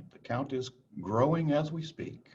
right, the count is growing as we speak.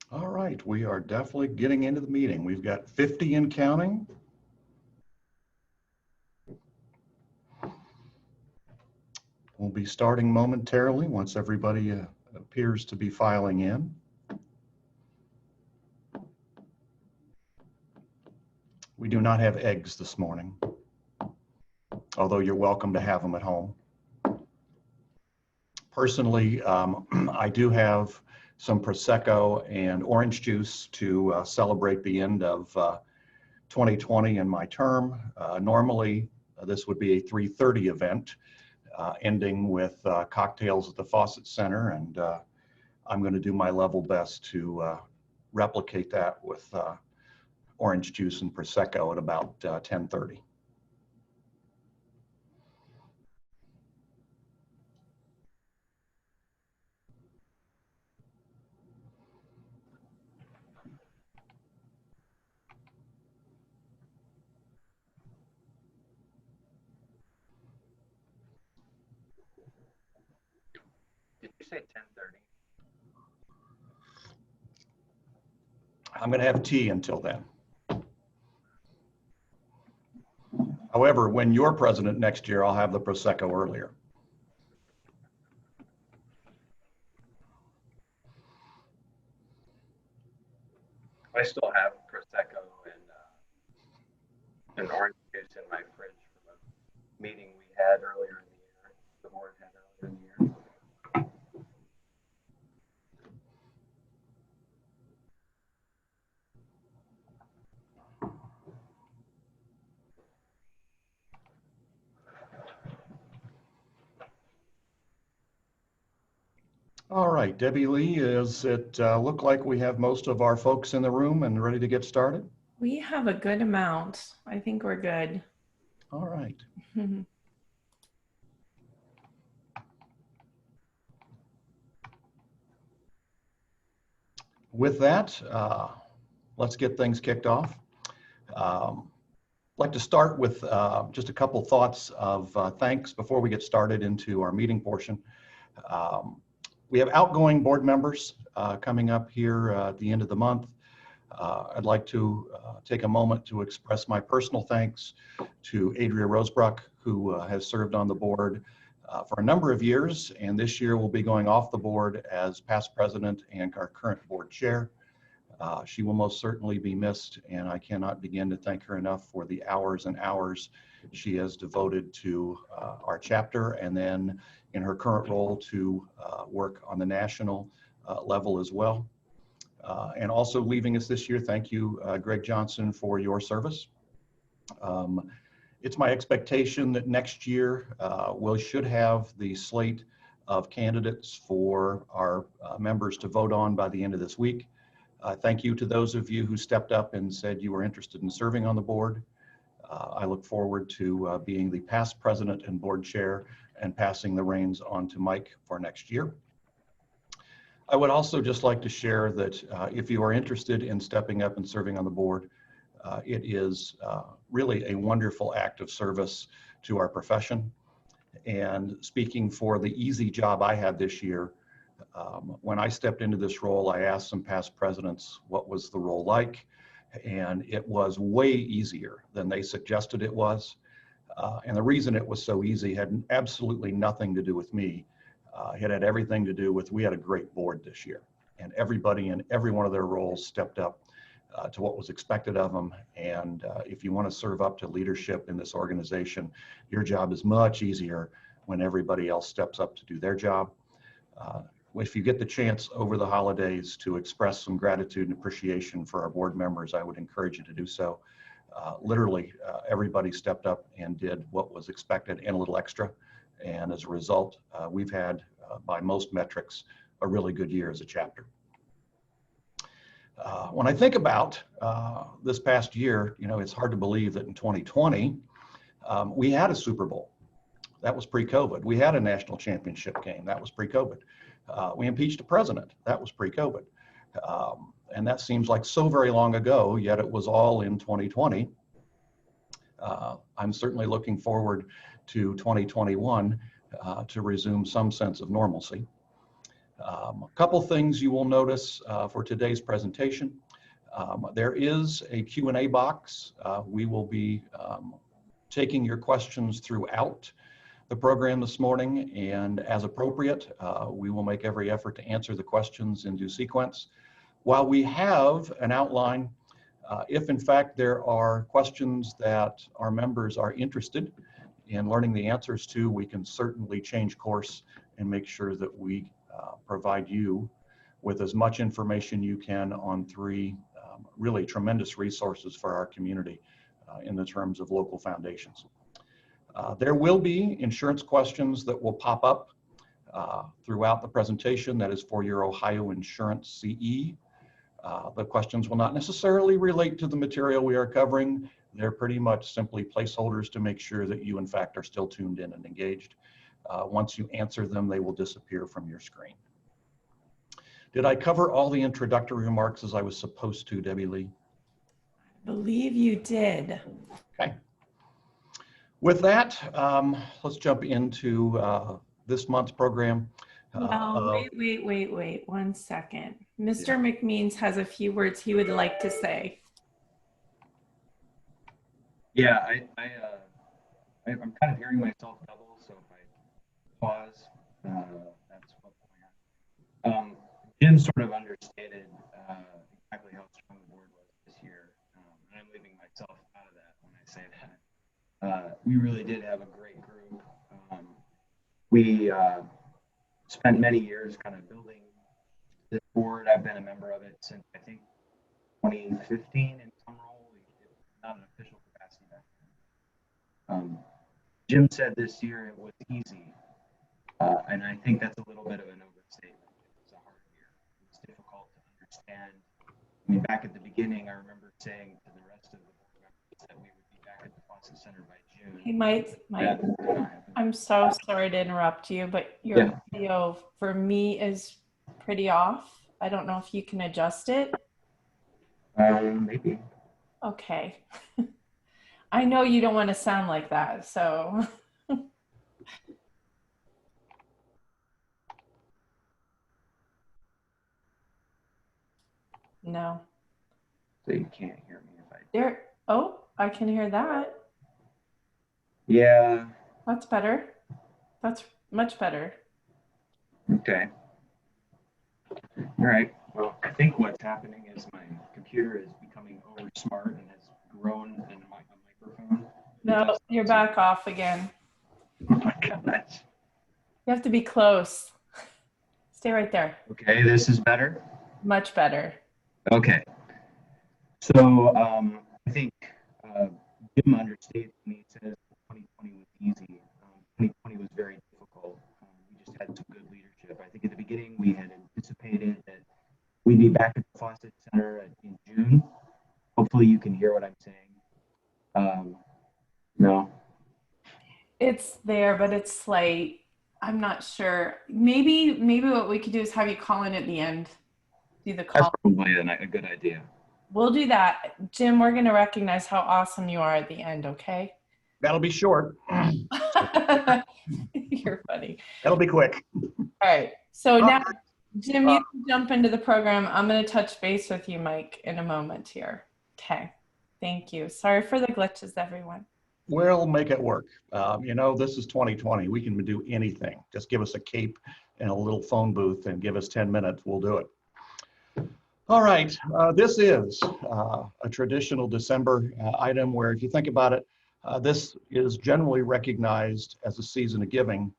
All right, we are definitely getting into the meeting. We've got 50 and counting. We'll be starting momentarily once everybody appears to be filing in. We do not have eggs this morning, although you're welcome to have them at home. Personally, I do have some Prosecco and orange juice to celebrate the end of 2020 in my term. Normally, this would be a 3:30 event, ending with cocktails at the Fawcett Center, and I'm going to do my level best to replicate that with orange juice and Prosecco at about 10:30. Did you say 10:30? I'm going to have tea until then. However, when you're president next year, I'll have the Prosecco earlier. I still have Prosecco and orange juice in my fridge from a meeting we had earlier in the year. The board had earlier in the year. All right, Debbie Lee, does it look like we have most of our folks in the room and ready to get started? We have a good amount. I think we're good. All right. With that, let's get things kicked off. I'd like to start with just a couple thoughts of thanks before we get started into our meeting portion. We have outgoing board members coming up here at the end of the month. I'd like to take a moment to express my personal thanks to Adria Rosebrook, who has served on the board for a number of years, and this year will be going off the board as past president and our current board chair. She will most certainly be missed, and I cannot begin to thank her enough for the hours and hours she has devoted to our chapter, and then in her current role to work on the national level as well. And also leaving us this year, thank you, Greg Johnson, for your service. It's my expectation that next year we should have the slate of candidates for our members to vote on by the end of this week. Thank you to those of you who stepped up and said you were interested in serving on the board. I look forward to being the past president and board chair and passing the reins on to Mike for next year. I would also just like to share that if you are interested in stepping up and serving on the board, it is really a wonderful act of service to our profession. And speaking for the easy job I had this year, when I stepped into this role, I asked some past presidents what was the role like, and it was way easier than they suggested it was. And the reason it was so easy had absolutely nothing to do with me. It had everything to do with, we had a great board this year, and everybody in every one of their roles stepped up to what was expected of them. And if you want to serve up to leadership in this organization, your job is much easier when everybody else steps up to do their job. If you get the chance over the holidays to express some gratitude and appreciation for our board members, I would encourage you to do so. Literally, everybody stepped up and did what was expected and a little extra. And as a result, we've had, by most metrics, a really good year as a chapter. When I think about this past year, you know, it's hard to believe that in 2020, we had a Super Bowl. That was pre-COVID. We had a national championship game. That was pre-COVID. We impeached a president. That was pre-COVID. And that seems like so very long ago, yet it was all in 2020. I'm certainly looking forward to 2021 to resume some sense of normalcy. A couple things you will notice for today's presentation. There is a Q&A box. We will be taking your questions throughout the program this morning, and as appropriate, we will make every effort to answer the questions in due sequence. While we have an outline, if in fact there are questions that our members are interested in learning the answers to, we can certainly change course and make sure that we provide you with as much information you can on three really tremendous resources for our community in the terms of local foundations. There will be insurance questions that will pop up throughout the presentation. That is for your Ohio Insurance CE. The questions will not necessarily relate to the material we are covering. They're pretty much simply placeholders to make sure that you in fact are still tuned in and engaged. Once you answer them, they will disappear from your screen. Did I cover all the introductory remarks as I was supposed to, Debbie Lee? I believe you did. Okay. With that, let's jump into this month's program. Well, wait 1 second. Mr. McMeans has a few words he would like to say. Yeah, I'm kind of hearing myself double, so if I pause, that's what's going on. Jim sort of understated exactly how strong the board we really did have a great group. We spent many years kind of building this board. I've been a member of it since I think 2015 in some role, not an official capacity back then. Jim said this year it was easy, and I think that's a little bit of an overstatement. It was a hard year. It was difficult to understand. I mean, back at the beginning, I remember saying to the rest of the board members that we would be back at the Fawcett Center by June. Hey, Mike, That did not happen. I'm so sorry to interrupt you, but your video for me is pretty off. I don't know if you can adjust it. Maybe. Okay. I know you don't want to sound like that, so. No. So you can't hear me if I. There. Oh, I can hear that. Yeah. That's better. That's much better. Okay. All right. Well, I think what's happening is my computer is becoming over smart and has grown in my microphone. No, you're back off again. Oh my gosh. You have to be close. Stay right there. Okay, this is better. Much better. Okay. So I think Jim understates when he says 2020 was easy. 2020 was very difficult. We just had some good leadership. I think at the beginning we had anticipated that we'd be back at the Fawcett Center in June. Hopefully you can hear what I'm saying. No. It's there, but it's slight. I'm not sure. Maybe what we could do is have you call in at the end. Do the call. That's probably a good idea. We'll do that. Jim, we're going to recognize how awesome you are at the end, okay? That'll be short. You're funny. That'll be quick. All right. So now, Jim, you can jump into the program. I'm going to touch base with you, Mike, in a moment here. Okay. Thank you. Sorry for the glitches, everyone. We'll make it work. You know, this is 2020. We can do anything. Just give us a cape and a little phone booth and give us 10 minutes. We'll do it. All right. This is a traditional December item where, if you think about it, this is generally recognized as a season of giving.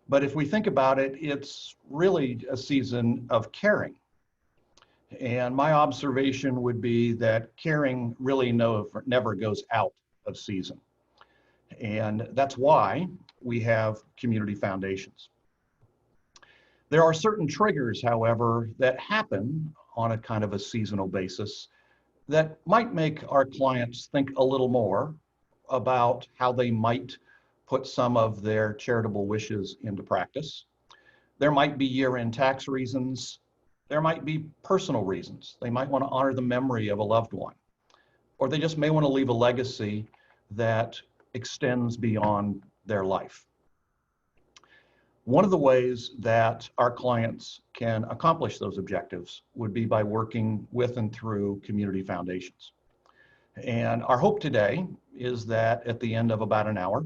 But if we think about it, it's really a season of caring. And my observation would be that caring really never goes out of season. And that's why we have community foundations. There are certain triggers, however, that happen on a kind of a seasonal basis that might make our clients think a little more about how they might put some of their charitable wishes into practice. There might be year-end tax reasons. There might be personal reasons. They might want to honor the memory of a loved one, or they just may want to leave a legacy that extends beyond their life. One of the ways that our clients can accomplish those objectives would be by working with and through community foundations. And our hope today is that at the end of about an hour,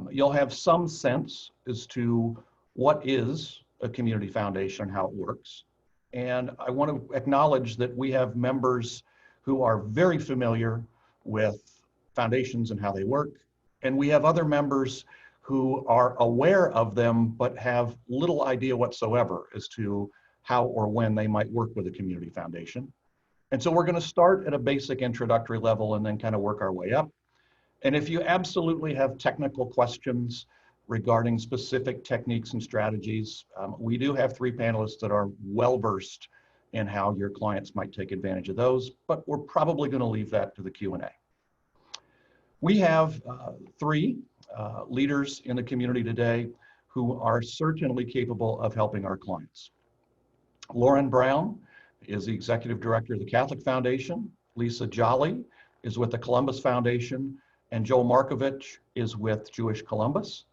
you'll have some sense as to what is a community foundation and how it works. And I want to acknowledge that we have members who are very familiar with foundations and how they work. And we have other members who are aware of them, but have little idea whatsoever as to how or when they might work with a community foundation. And so we're going to start at a basic introductory level and then kind of work our way up. And if you absolutely have technical questions regarding specific techniques and strategies, we do have 3 panelists that are well-versed in how your clients might take advantage of those, but we're probably going to leave that to the Q&A. We have 3 leaders in the community today who are certainly capable of helping our clients. Lauren Brown is the Executive Director of the Catholic Foundation. Lisa Jolly is with the Columbus Foundation, and Joel Markovich is with Jewish Columbus.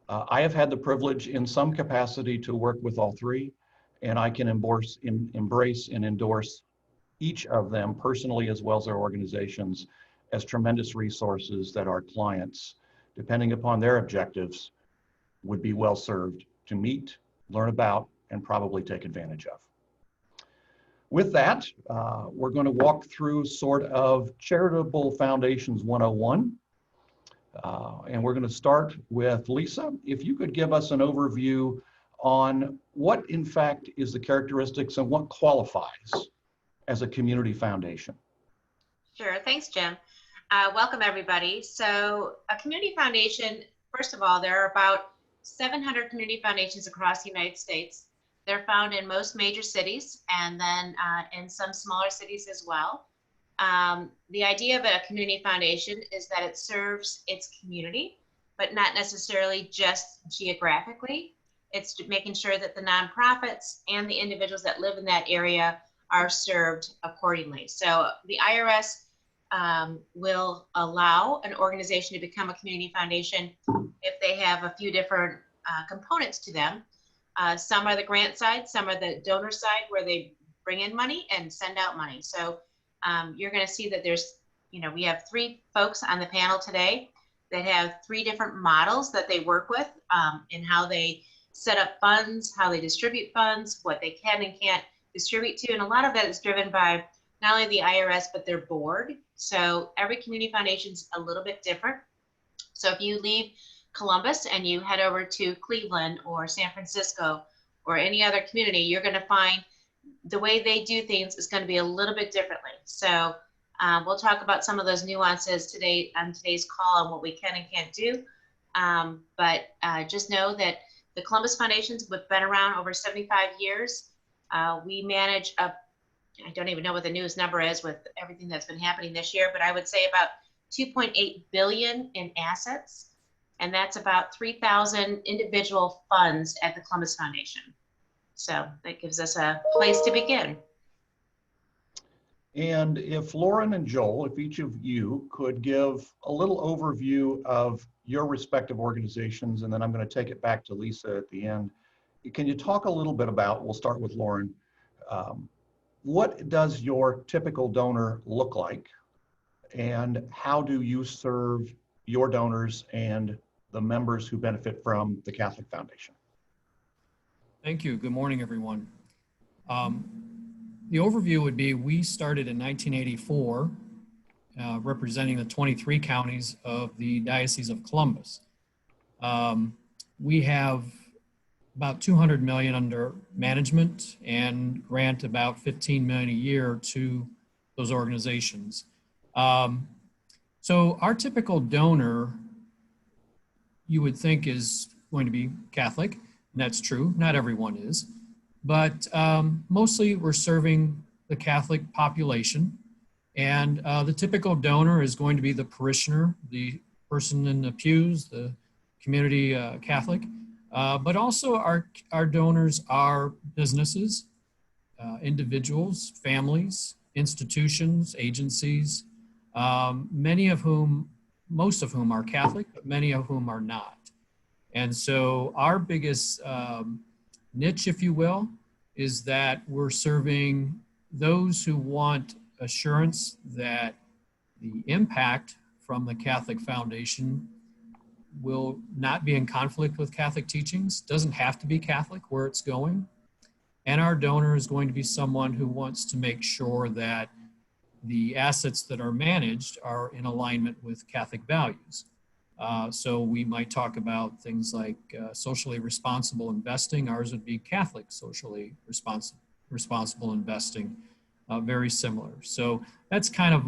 I have had the privilege in some capacity to work with all 3, and I can embrace and endorse each of them personally as well as their organizations as tremendous resources that our clients, depending upon their objectives, would be well served to meet, learn about, and probably take advantage of. With that, we're going to walk through sort of Charitable Foundations 101. And we're going to start with Lisa. If you could give us an overview on what, in fact, is the characteristics and what qualifies as a community foundation. Sure. Thanks, Jim. Welcome, everybody. So a community foundation, first of all, there are about 700 community foundations across the United States. They're found in most major cities and then in some smaller cities as well. The idea of a community foundation is that it serves its community, but not necessarily just geographically. It's making sure that the nonprofits and the individuals that live in that area are served accordingly. So the IRS will allow an organization to become a community foundation if they have a few different components to them. Some are the grant side, some are the donor side where they bring in money and send out money. So you're going to see that there's, we have 3 folks on the panel today that have 3 different models that they work with in how they set up funds, how they distribute funds, what they can and can't distribute to. And a lot of that is driven by not only the IRS, but their board. So every community foundation is a little bit different. So if you leave Columbus and you head over to Cleveland or San Francisco or any other community, you're going to find the way they do things is going to be a little bit differently. So we'll talk about some of those nuances today on today's call and what we can and can't do. But just know that the Columbus Foundations have been around over 75 years. We manage I don't even know what the newest number is with everything that's been happening this year, but I would say about 2.8 billion in assets. And that's about 3,000 individual funds at the Columbus Foundation. So that gives us a place to begin. And if Lauren and Joel, if each of you could give a little overview of your respective organizations, and then I'm going to take it back to Lisa at the end. Can you talk a little bit about, we'll start with Lauren, what does your typical donor look like? And how do you serve your donors and the members who benefit from the Catholic Foundation? Thank you. Good morning, everyone. The overview would be, we started in 1984, representing the 23 counties of the Diocese of Columbus. We have about 200 million under management and grant about 15 million a year to those organizations. So our typical donor, you would think, is going to be Catholic, and that's true. Not everyone is, but mostly we're serving the Catholic population. And the typical donor is going to be the parishioner, the person in the pews, the community Catholic. But also our donors are businesses, individuals, families, institutions, agencies, most of whom are Catholic, but many of whom are not. And so our biggest niche, if you will, is that we're serving those who want assurance that the impact from the Catholic Foundation will not be in conflict with Catholic teachings. Doesn't have to be Catholic where it's going. And our donor is going to be someone who wants to make sure that the assets that are managed are in alignment with Catholic values. So we might talk about things like socially responsible investing. Ours would be Catholic socially responsible investing, very similar. So that's kind of,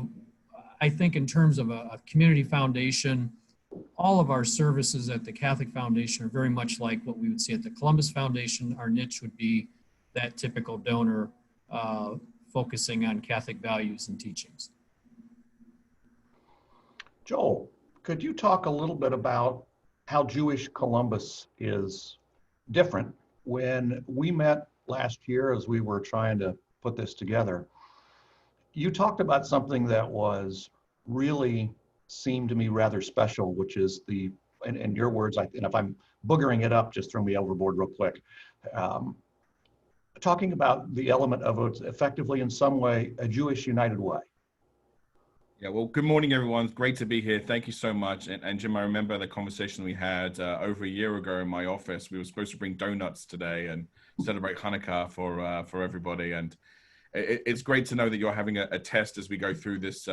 I think, in terms of a community foundation, all of our services at the Catholic Foundation are very much like what we would see at the Columbus Foundation. Our niche would be that typical donor focusing on Catholic values and teachings. Joel, could you talk a little bit about how Jewish Columbus is different? When we met last year as we were trying to put this together, you talked about something that was really seemed to me rather special, which is in your words, and if I'm boogering it up, just throw me overboard real quick. Talking about the element of it's effectively in some way a Jewish United Way. Yeah, well, good morning, everyone. It's great to be here. Thank you so much. And Jim, I remember the conversation we had over a year ago in my office. We were supposed to bring donuts today and celebrate Hanukkah for everybody. And it's great to know that you're having a test as we go through this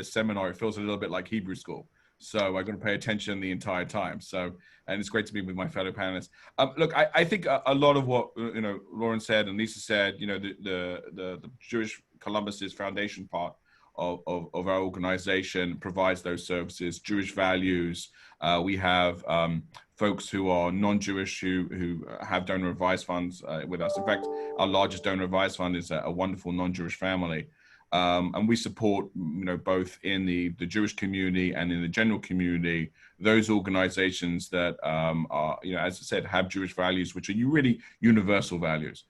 seminar. It feels a little bit like Hebrew school. So I'm going to pay attention the entire time. So, and it's great to be with my fellow panelists. Look, I think a lot of what, Lauren said and Lisa said, the Jewish Columbus's foundation part of our organization provides those services, Jewish values. We have folks who are non-Jewish who have donor advised funds with us. In fact, our largest donor advised fund is a wonderful non-Jewish family. And we support, both in the Jewish community and in the general community, those organizations that are, as I said, have Jewish values, which are really universal values.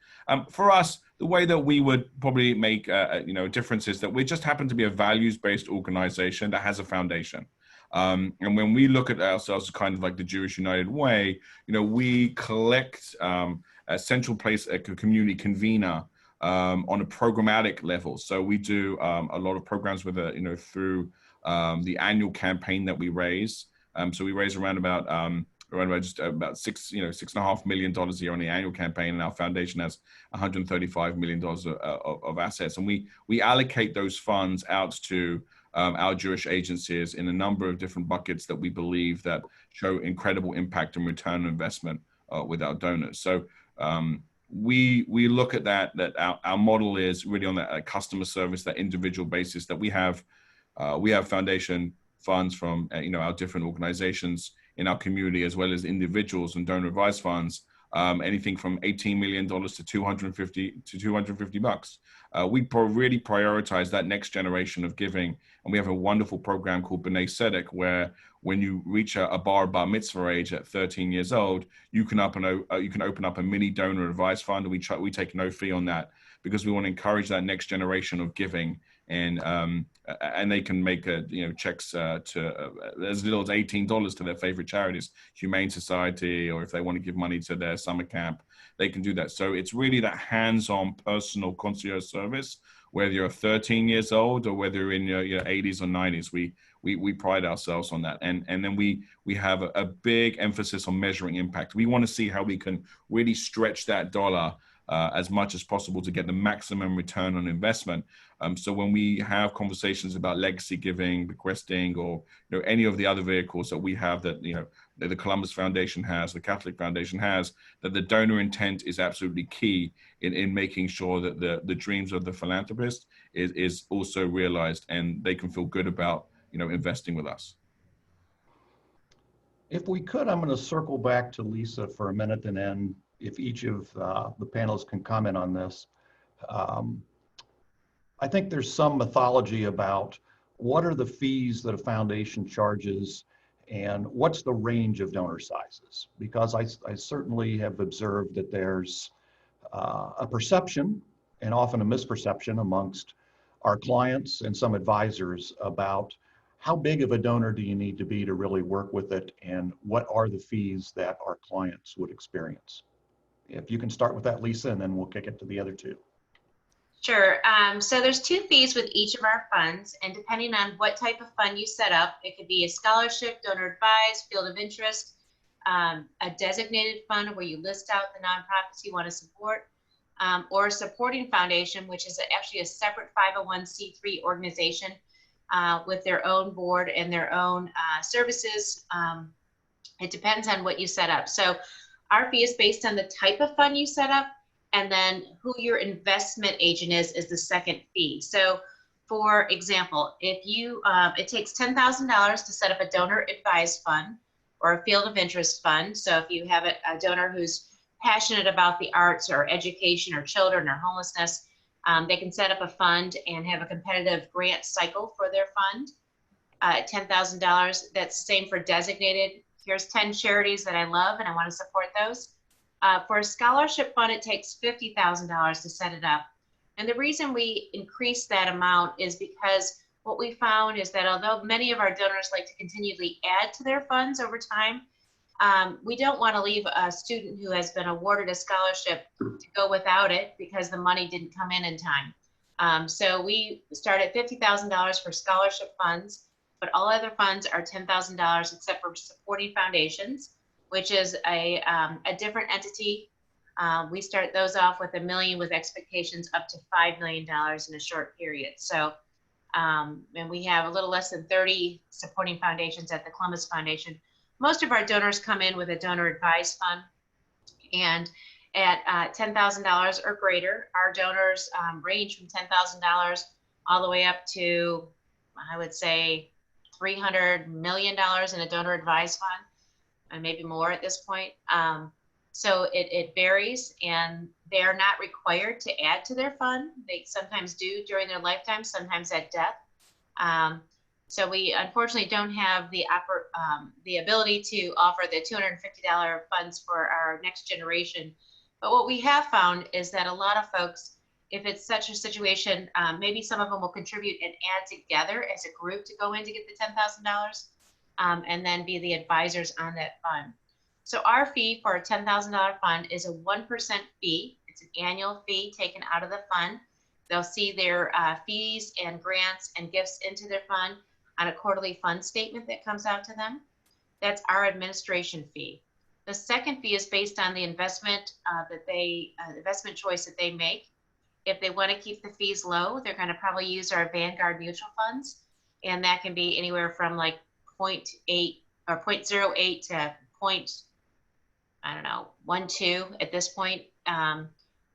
For us, the way that we would probably make, a difference is that we just happen to be a values-based organization that has a foundation. And when we look at ourselves as kind of like the Jewish United Way, we collect a central place, a community convener, on a programmatic level. So we do a lot of programs with, through the annual campaign that we raise. So we raise around about $6.5 million a year on the annual campaign, and our foundation has $135 million of assets. And we allocate those funds out to our Jewish agencies in a number of different buckets that we believe that show incredible impact and return on investment with our donors. So we look at that our model is really on that customer service, that individual basis, that we have foundation funds from our different organizations in our community, as well as individuals and donor advised funds, anything from $18 million to 250 bucks. We really prioritize that next generation of giving, and we have a wonderful program called B'nai Tzedek, where when you reach a bar mitzvah age at 13 years old, you can open up a mini donor advised fund, and we take no fee on that, because we want to encourage that next generation of giving. And they can make checks to as little as $18 to their favorite charities, Humane Society, or if they want to give money to their summer camp, they can do that. So it's really that hands-on personal concierge service, whether you're 13 years old or whether you're in your 80s or 90s. We pride ourselves on that. And then we have a big emphasis on measuring impact. We want to see how we can really stretch that dollar as much as possible to get the maximum return on investment. So when we have conversations about legacy giving, bequesting, or any of the other vehicles that we have that that the Columbus Foundation has, the Catholic Foundation has, that the donor intent is absolutely key in making sure that the dreams of the philanthropist is also realized, and they can feel good about investing with us. If we could, I'm going to circle back to Lisa for a minute, and then if each of the panelists can comment on this. I think there's some mythology about what are the fees that a foundation charges and what's the range of donor sizes, because I certainly have observed that there's a perception, and often a misperception amongst our clients and some advisors, about how big of a donor do you need to be to really work with it, and what are the fees that our clients would experience. If you can start with that, Lisa, and then we'll kick it to the other two. Sure. So there's 2 fees with each of our funds, and depending on what type of fund you set up, it could be a scholarship, donor advised, field of interest, a designated fund where you list out the nonprofits you want to support, or a supporting foundation, which is actually a separate 501c3 organization with their own board and their own services. It depends on what you set up. So our fee is based on the type of fund you set up, and then who your investment agent is the second fee. So for example, if you, it takes $10,000 to set up a donor advised fund or a field of interest fund. So if you have a donor who's passionate about the arts or education or children or homelessness, they can set up a fund and have a competitive grant cycle for their fund at $10,000. That's the same for designated. Here's 10 charities that I love and I want to support those. For a scholarship fund, it takes $50,000 to set it up. And the reason we increase that amount is because what we found is that although many of our donors like to continually add to their funds over time, we don't want to leave a student who has been awarded a scholarship to go without it because the money didn't come in time. So we start at $50,000 for scholarship funds, but all other funds are $10,000 except for supporting foundations, which is a different entity. We start those off with $1 million with expectations up to $5 million in a short period. So And we have a little less than 30 supporting foundations at the Columbus Foundation. Most of our donors come in with a donor advised fund, and at $10,000 or greater, our donors range from $10,000 all the way up to, I would say, $300 million in a donor advised fund, and maybe more at this point. So it varies, and they are not required to add to their fund. They sometimes do during their lifetime, sometimes at death. So we unfortunately don't have the ability to offer the $250 funds for our next generation. But what we have found is that a lot of folks, if it's such a situation, maybe some of them will contribute and add together as a group to go in to get the $10,000, and then be the advisors on that fund. So our fee for a $10,000 fund is a 1% fee. It's an annual fee taken out of the fund. They'll see their fees and grants and gifts into their fund on a quarterly fund statement that comes out to them. That's our administration fee. The second fee is based on the investment investment choice that they make. If they want to keep the fees low, they're going to probably use our Vanguard mutual funds, and that can be anywhere from like 0.8 or 0.08 to 0.12 at this point.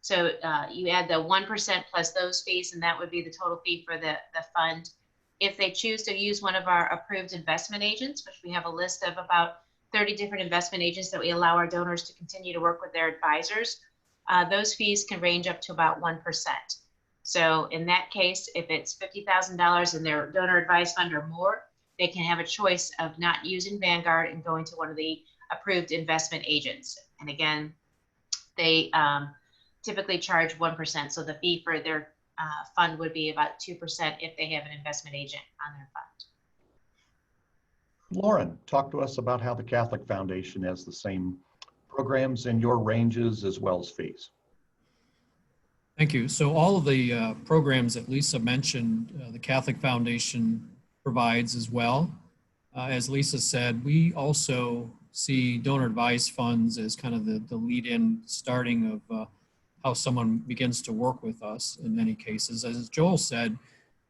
So you add the 1% plus those fees, and that would be the total fee for the fund. If they choose to use one of our approved investment agents, which we have a list of about 30 different investment agents that we allow our donors to continue to work with their advisors, those fees can range up to about 1%. So in that case, if it's $50,000 in their donor advised fund or more, they can have a choice of not using Vanguard and going to one of the approved investment agents. And again, they typically charge 1%. So the fee for their fund would be about 2% if they have an investment agent on their fund. Lauren, talk to us about how the Catholic Foundation has the same programs in your ranges as well as fees. Thank you. So all of the programs that Lisa mentioned, the Catholic Foundation provides as well. As Lisa said, we also see donor advised funds as kind of the lead-in starting of how someone begins to work with us in many cases. As Joel said,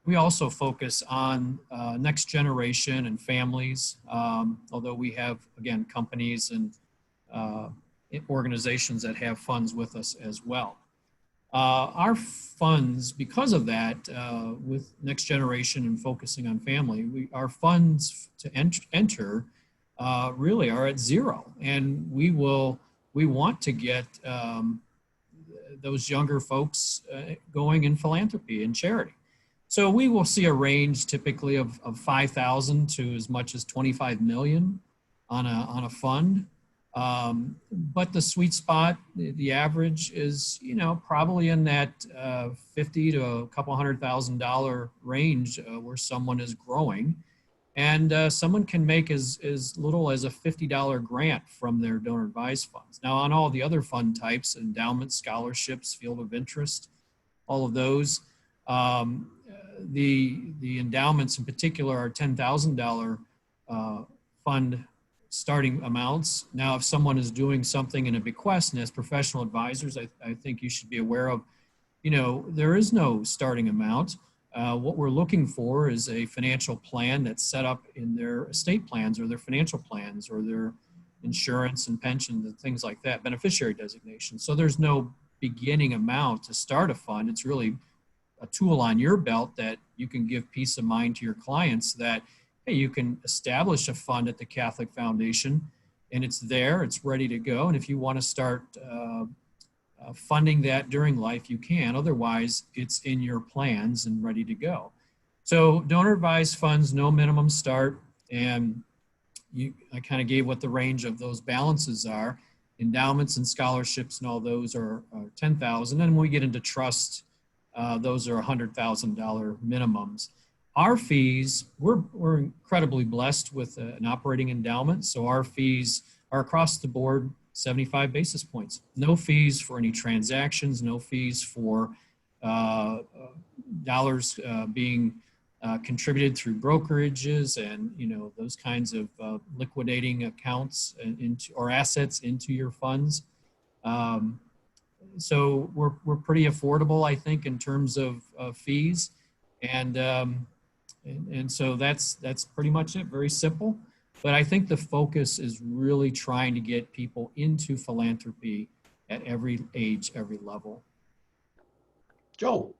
we also focus on next generation and families, although we have, again, companies and organizations that have funds with us as well. Our funds, because of that, with next generation and focusing on family, our funds to enter really are at zero. And we want to get those younger folks going in philanthropy and charity. So we will see a range typically of 5,000 to as much as 25 million on a fund. But the sweet spot, the average is, probably in that 50 to a couple $100,000 range where someone is growing. And someone can make as little as a $50 grant from their donor advised funds. Now on all the other fund types, endowments, scholarships, field of interest, all of those, the endowments in particular are $10,000 fund starting amounts. Now, if someone is doing something in a bequest, and as professional advisors, I think you should be aware of, there is no starting amount. What we're looking for is a financial plan that's set up in their estate plans or their financial plans or their insurance and pensions and things like that, beneficiary designation. So there's no beginning amount to start a fund. It's really a tool on your belt that you can give peace of mind to your clients that, hey, you can establish a fund at the Catholic Foundation and it's there, it's ready to go. And if you want to start funding that during life, you can. Otherwise, it's in your plans and ready to go. So donor advised funds, no minimum start. And I kind of gave what the range of those balances are. Endowments and scholarships and all those are 10,000. And when we get into trust, those are $100,000 minimums. Our fees, we're incredibly blessed with an operating endowment. So our fees are across the board 75 basis points. No fees for any transactions, no fees for dollars being contributed through brokerages and those kinds of liquidating accounts into or assets into your funds. So we're pretty affordable, I think, in terms of fees. And And so that's pretty much it. Very simple. But I think the focus is really trying to get people into philanthropy at every age, every level. Joe.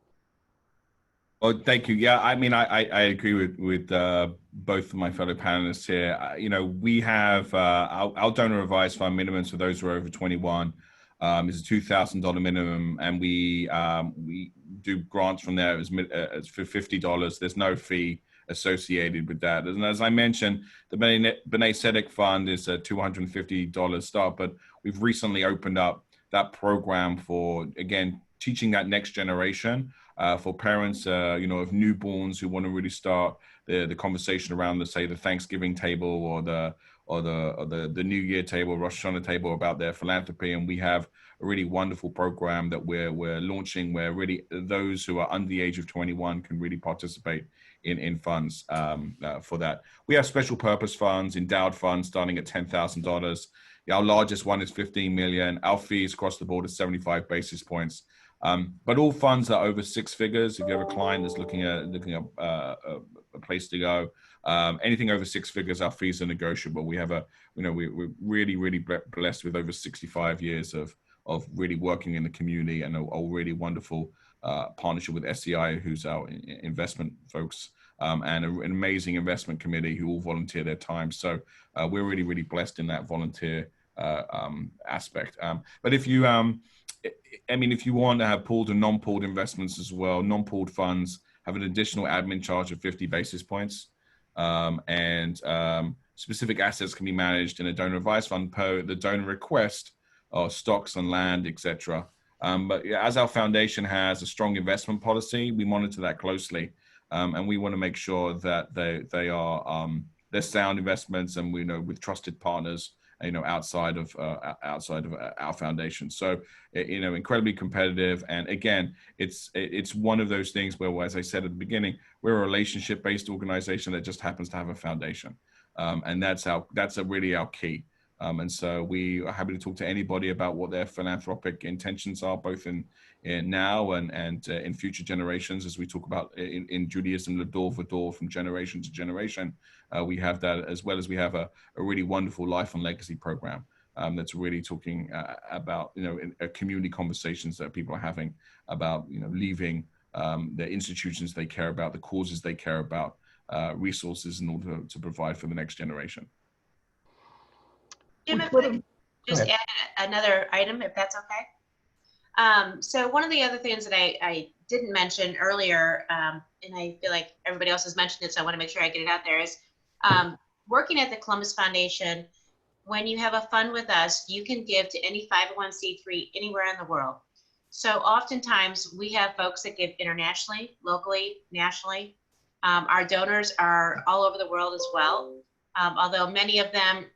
Well, thank you. Yeah, I mean, I agree with both of my fellow panelists here. You know, we have our donor advised fund minimums for those who are over 21 is a $2,000 minimum, and we do grants from there as for $50. There's no fee associated with that. And as I mentioned, the B'nai Tzedek Fund is a $250 start, but we've recently opened up that program for, again, teaching that next generation. For parents, you know, of newborns who want to really start the conversation around, let's say, the Thanksgiving table or the New Year table, Rosh Hashanah table about their philanthropy, and we have a really wonderful program that we're launching where really those who are under the age of 21 can really participate in funds for that. We have special purpose funds, endowed funds starting at $10,000. Our largest one is 15 million. Our fees across the board is 75 basis points. But all funds are over six figures. If you have a client that's looking at a place to go, anything over six figures, our fees are negotiable. We have we're really blessed with over 65 years of really working in the community, and a really wonderful partnership with SEI, who's our investment folks, and an amazing investment committee who all volunteer their time. So we're really blessed in that volunteer aspect. But if you I mean, if you want to have pooled and non-pooled investments as well, non-pooled funds have an additional admin charge of 50 basis points. And specific assets can be managed in a donor advised fund per the donor request, or stocks and land, etc. But yeah, as our foundation has a strong investment policy, we monitor that closely. And we want to make sure that they are they're sound investments, and we know with trusted partners, you know, outside of our foundation. So, you know, incredibly competitive. And again, it's one of those things where, as I said at the beginning, we're a relationship-based organization that just happens to have a foundation. And that's really our key. And so we are happy to talk to anybody about what their philanthropic intentions are, both in now and in future generations. As we talk about in Judaism, l'dor v'dor, from generation to generation, we have that, as well as we have a really wonderful life and legacy program that's really talking about, you know, community conversations that people are having about, you know, leaving the institutions they care about, the causes they care about, resources in order to provide for the next generation. Jim, if I could just add another item, if that's okay. So one of the other things that I didn't mention earlier, and I feel like everybody else has mentioned it, so I want to make sure I get it out there, is working at the Columbus Foundation. When you have a fund with us, you can give to any 501c3 anywhere in the world. So oftentimes we have folks that give internationally, locally, nationally. Our donors are all over the world as well. Although many of them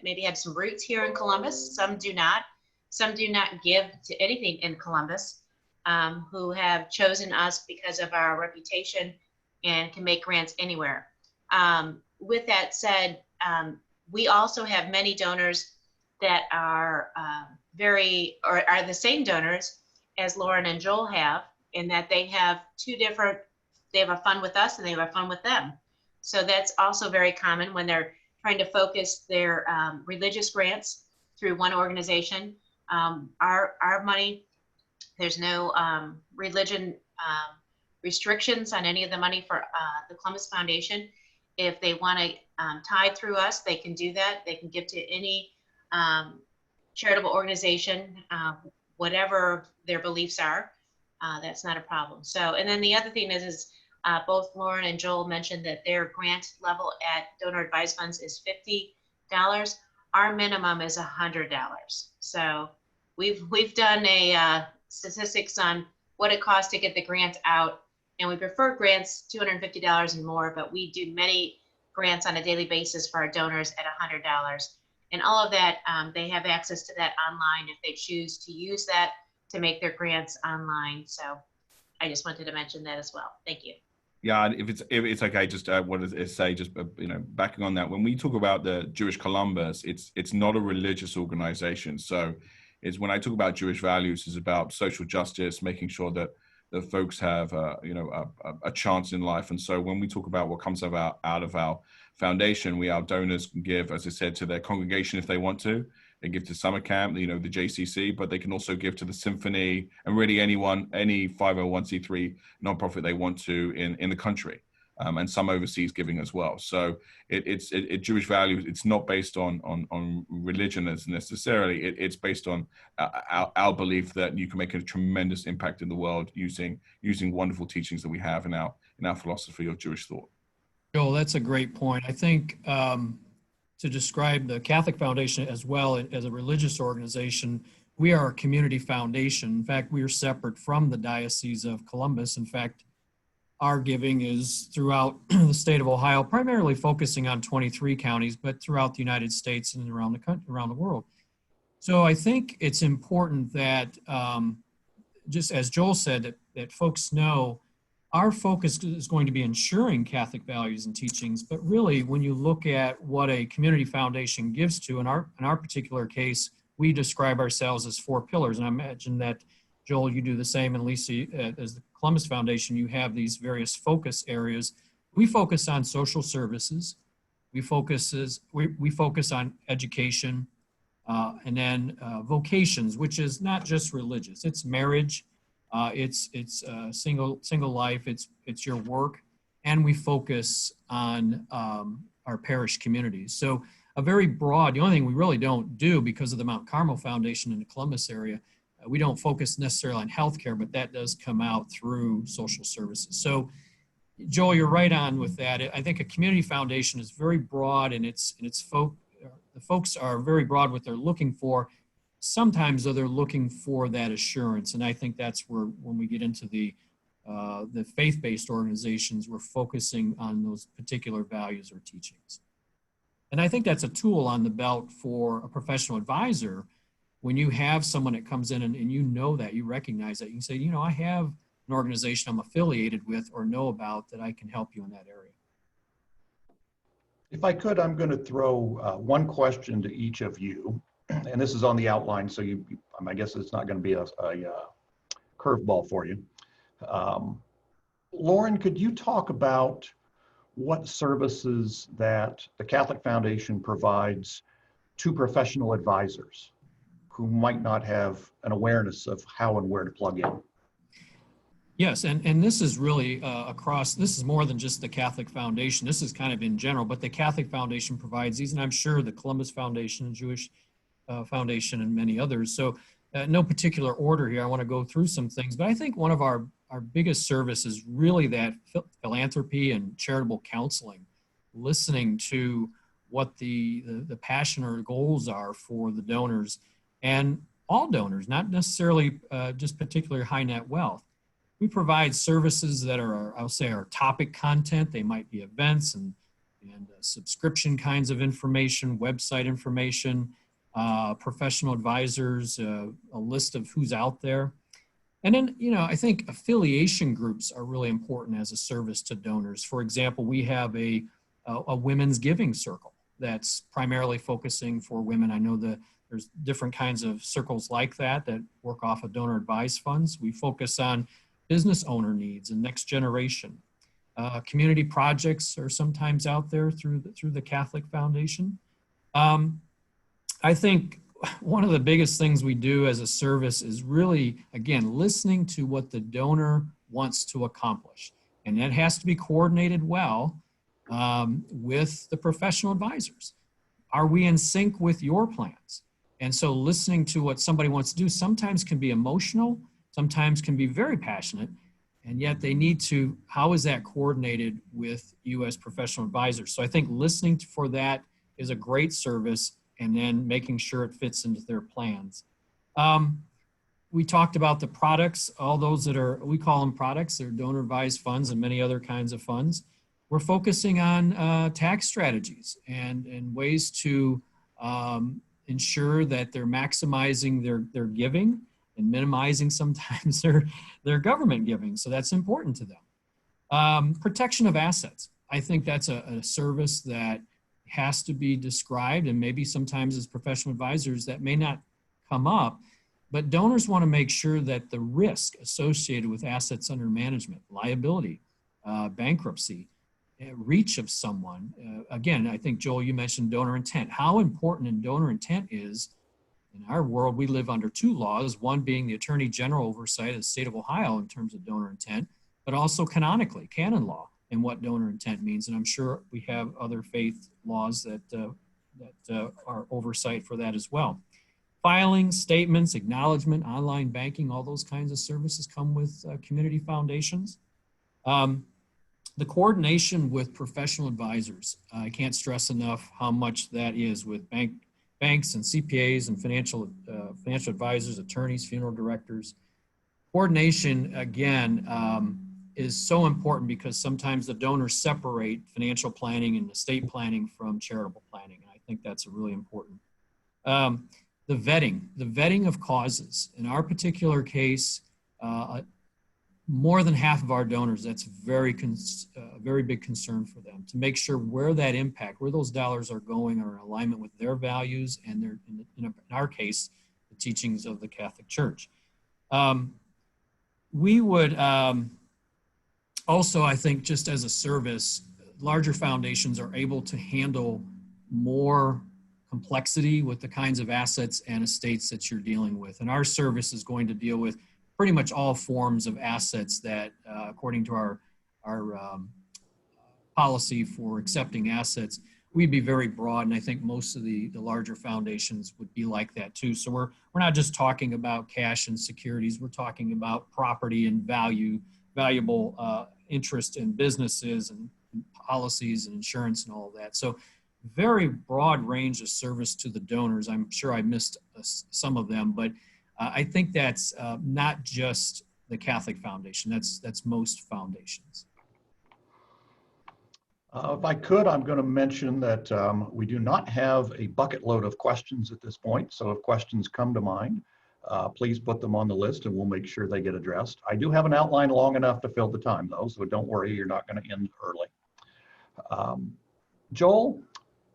maybe had some roots here in Columbus, some do not. Some do not give to anything in Columbus, who have chosen us because of our reputation and can make grants anywhere. With that said, we also have many donors that are are the same donors as Lauren and Joel have, in that they have they have a fund with us and they have a fund with them. So that's also very common when they're trying to focus their religious grants through one organization. Our money, there's no religion restrictions on any of the money for the Columbus Foundation. If they want to tithe through us, they can do that. They can give to any charitable organization, whatever their beliefs are. That's not a problem. So, and then the other thing is both Lauren and Joel mentioned that their grant level at donor advised funds is $50. Our minimum is $100. So we've done a statistics on what it costs to get the grant out, and we prefer grants $250 and more, but we do many grants on a daily basis for our donors at $100. And all of that, they have access to that online if they choose to use that to make their grants online. So I just wanted to mention that as well. Thank you. Yeah, if it's okay, just wanted to say, just you know, backing on that, when we talk about the Jewish Columbus, it's not a religious organization. So it's when I talk about Jewish values, it's about social justice, making sure that folks have, a chance in life. And so when we talk about what comes out of our foundation, our donors can give, as I said, to their congregation if they want to. They give to summer camp, the JCC, but they can also give to the symphony and really any 501c3 nonprofit they want to in the country, and some overseas giving as well. So it's Jewish values. It's not based on religion as necessarily. It's based on our belief that you can make a tremendous impact in the world using wonderful teachings that we have in our philosophy of Jewish thought. Joel, that's a great point. I think to describe the Catholic Foundation as well as a religious organization, we are a community foundation. In fact, we are separate from the Diocese of Columbus. In fact, our giving is throughout the state of Ohio, primarily focusing on 23 counties, but throughout the United States and around the country, around the world. So I think it's important that, just as Joel said, that folks know our focus is going to be ensuring Catholic values and teachings, but really when you look at what a community foundation gives to, in our particular case, we describe ourselves as 4 pillars. And I imagine that, Joel, you do the same, and Lisa, as the Columbus Foundation, you have these various focus areas. We focus on social services, we focus on education, and then vocations, which is not just religious, it's marriage, it's single life, it's your work, and we focus on our parish communities. So a very broad, the only thing we really don't do because of the Mount Carmel Foundation in the Columbus area, we don't focus necessarily on healthcare, but that does come out through social services. So Joel, you're right on with that. I think a community foundation is very broad, and the folks are very broad what they're looking for. Sometimes though, they're looking for that assurance, and I think that's where when we get into the faith-based organizations, we're focusing on those particular values or teachings. And I think that's a tool on the belt for a professional advisor. When you have someone that comes in and you know that, you recognize that, you can say, I have an organization I'm affiliated with or know about that I can help you in that area. If I could, I'm going to throw one question to each of you, and this is on the outline, so I guess it's not going to be a curveball for you. Lauren, could you talk about what services that the Catholic Foundation provides to professional advisors who might not have an awareness of how and where to plug in? Yes, and this is really this is more than just the Catholic Foundation. This is kind of in general, but the Catholic Foundation provides these, and I'm sure the Columbus Foundation and Jewish Foundation and many others. So no particular order here. I want to go through some things, but I think one of our biggest service is really that philanthropy and charitable counseling, listening to what the passion or goals are for the donors, and all donors, not necessarily just particularly high net wealth. We provide services that are, I'll say, our topic content. They might be events and subscription kinds of information, website information, professional advisors, a list of who's out there. And then, I think affiliation groups are really important as a service to donors. For example, we have a women's giving circle that's primarily focusing for women. I know that there's different kinds of circles like that work off of donor advised funds. We focus on business owner needs and next generation. Community projects are sometimes out there through the Catholic Foundation. I think one of the biggest things we do as a service is really, again, listening to what the donor wants to accomplish. And that has to be coordinated well with the professional advisors. Are we in sync with your plans? And so listening to what somebody wants to do sometimes can be emotional, sometimes can be very passionate, and yet they need to, how is that coordinated with you as professional advisors? So I think listening for that is a great service, and then making sure it fits into their plans. We talked about the products, all those that are, we call them products, they're donor advised funds and many other kinds of funds. We're focusing on tax strategies and ways to ensure that they're maximizing their giving and minimizing sometimes their government giving. So that's important to them. Protection of assets. I think that's a service that has to be described, and maybe sometimes as professional advisors that may not come up, But donors want to make sure that the risk associated with assets under management, liability, bankruptcy, reach of someone. Again, I think, Joel, you mentioned donor intent. How important in donor intent is, in our world, we live under two laws, one being the Attorney General oversight of the state of Ohio in terms of donor intent, but also canonically, canon law, and what donor intent means. And I'm sure we have other faith laws that are oversight for that as well. Filing, statements, acknowledgement, online banking, all those kinds of services come with community foundations. The coordination with professional advisors. I can't stress enough how much that is with banks and CPAs and financial advisors, attorneys, funeral directors. Coordination, again, is so important because sometimes the donors separate financial planning and estate planning from charitable planning. And I think that's really important. The vetting of causes. In our particular case, more than half of our donors, that's very big concern for them, to make sure where that impact, where those dollars are going are in alignment with their values and their, in our case, the teachings of the Catholic Church. We would also, I think, just as a service, larger foundations are able to handle more complexity with the kinds of assets and estates that you're dealing with. And our service is going to deal with pretty much all forms of assets that, according to our policy for accepting assets, we'd be very broad. And I think most of the larger foundations would be like that too. So we're not just talking about cash and securities. We're talking about property and valuable interest in businesses and policies and insurance and all of that. So very broad range of service to the donors. I'm sure I missed some of them, but I think that's not just the Catholic Foundation. That's most foundations. If I could, I'm going to mention that we do not have a bucket load of questions at this point. So if questions come to mind, please put them on the list and we'll make sure they get addressed. I do have an outline long enough to fill the time though, so don't worry, you're not going to end early. Joel,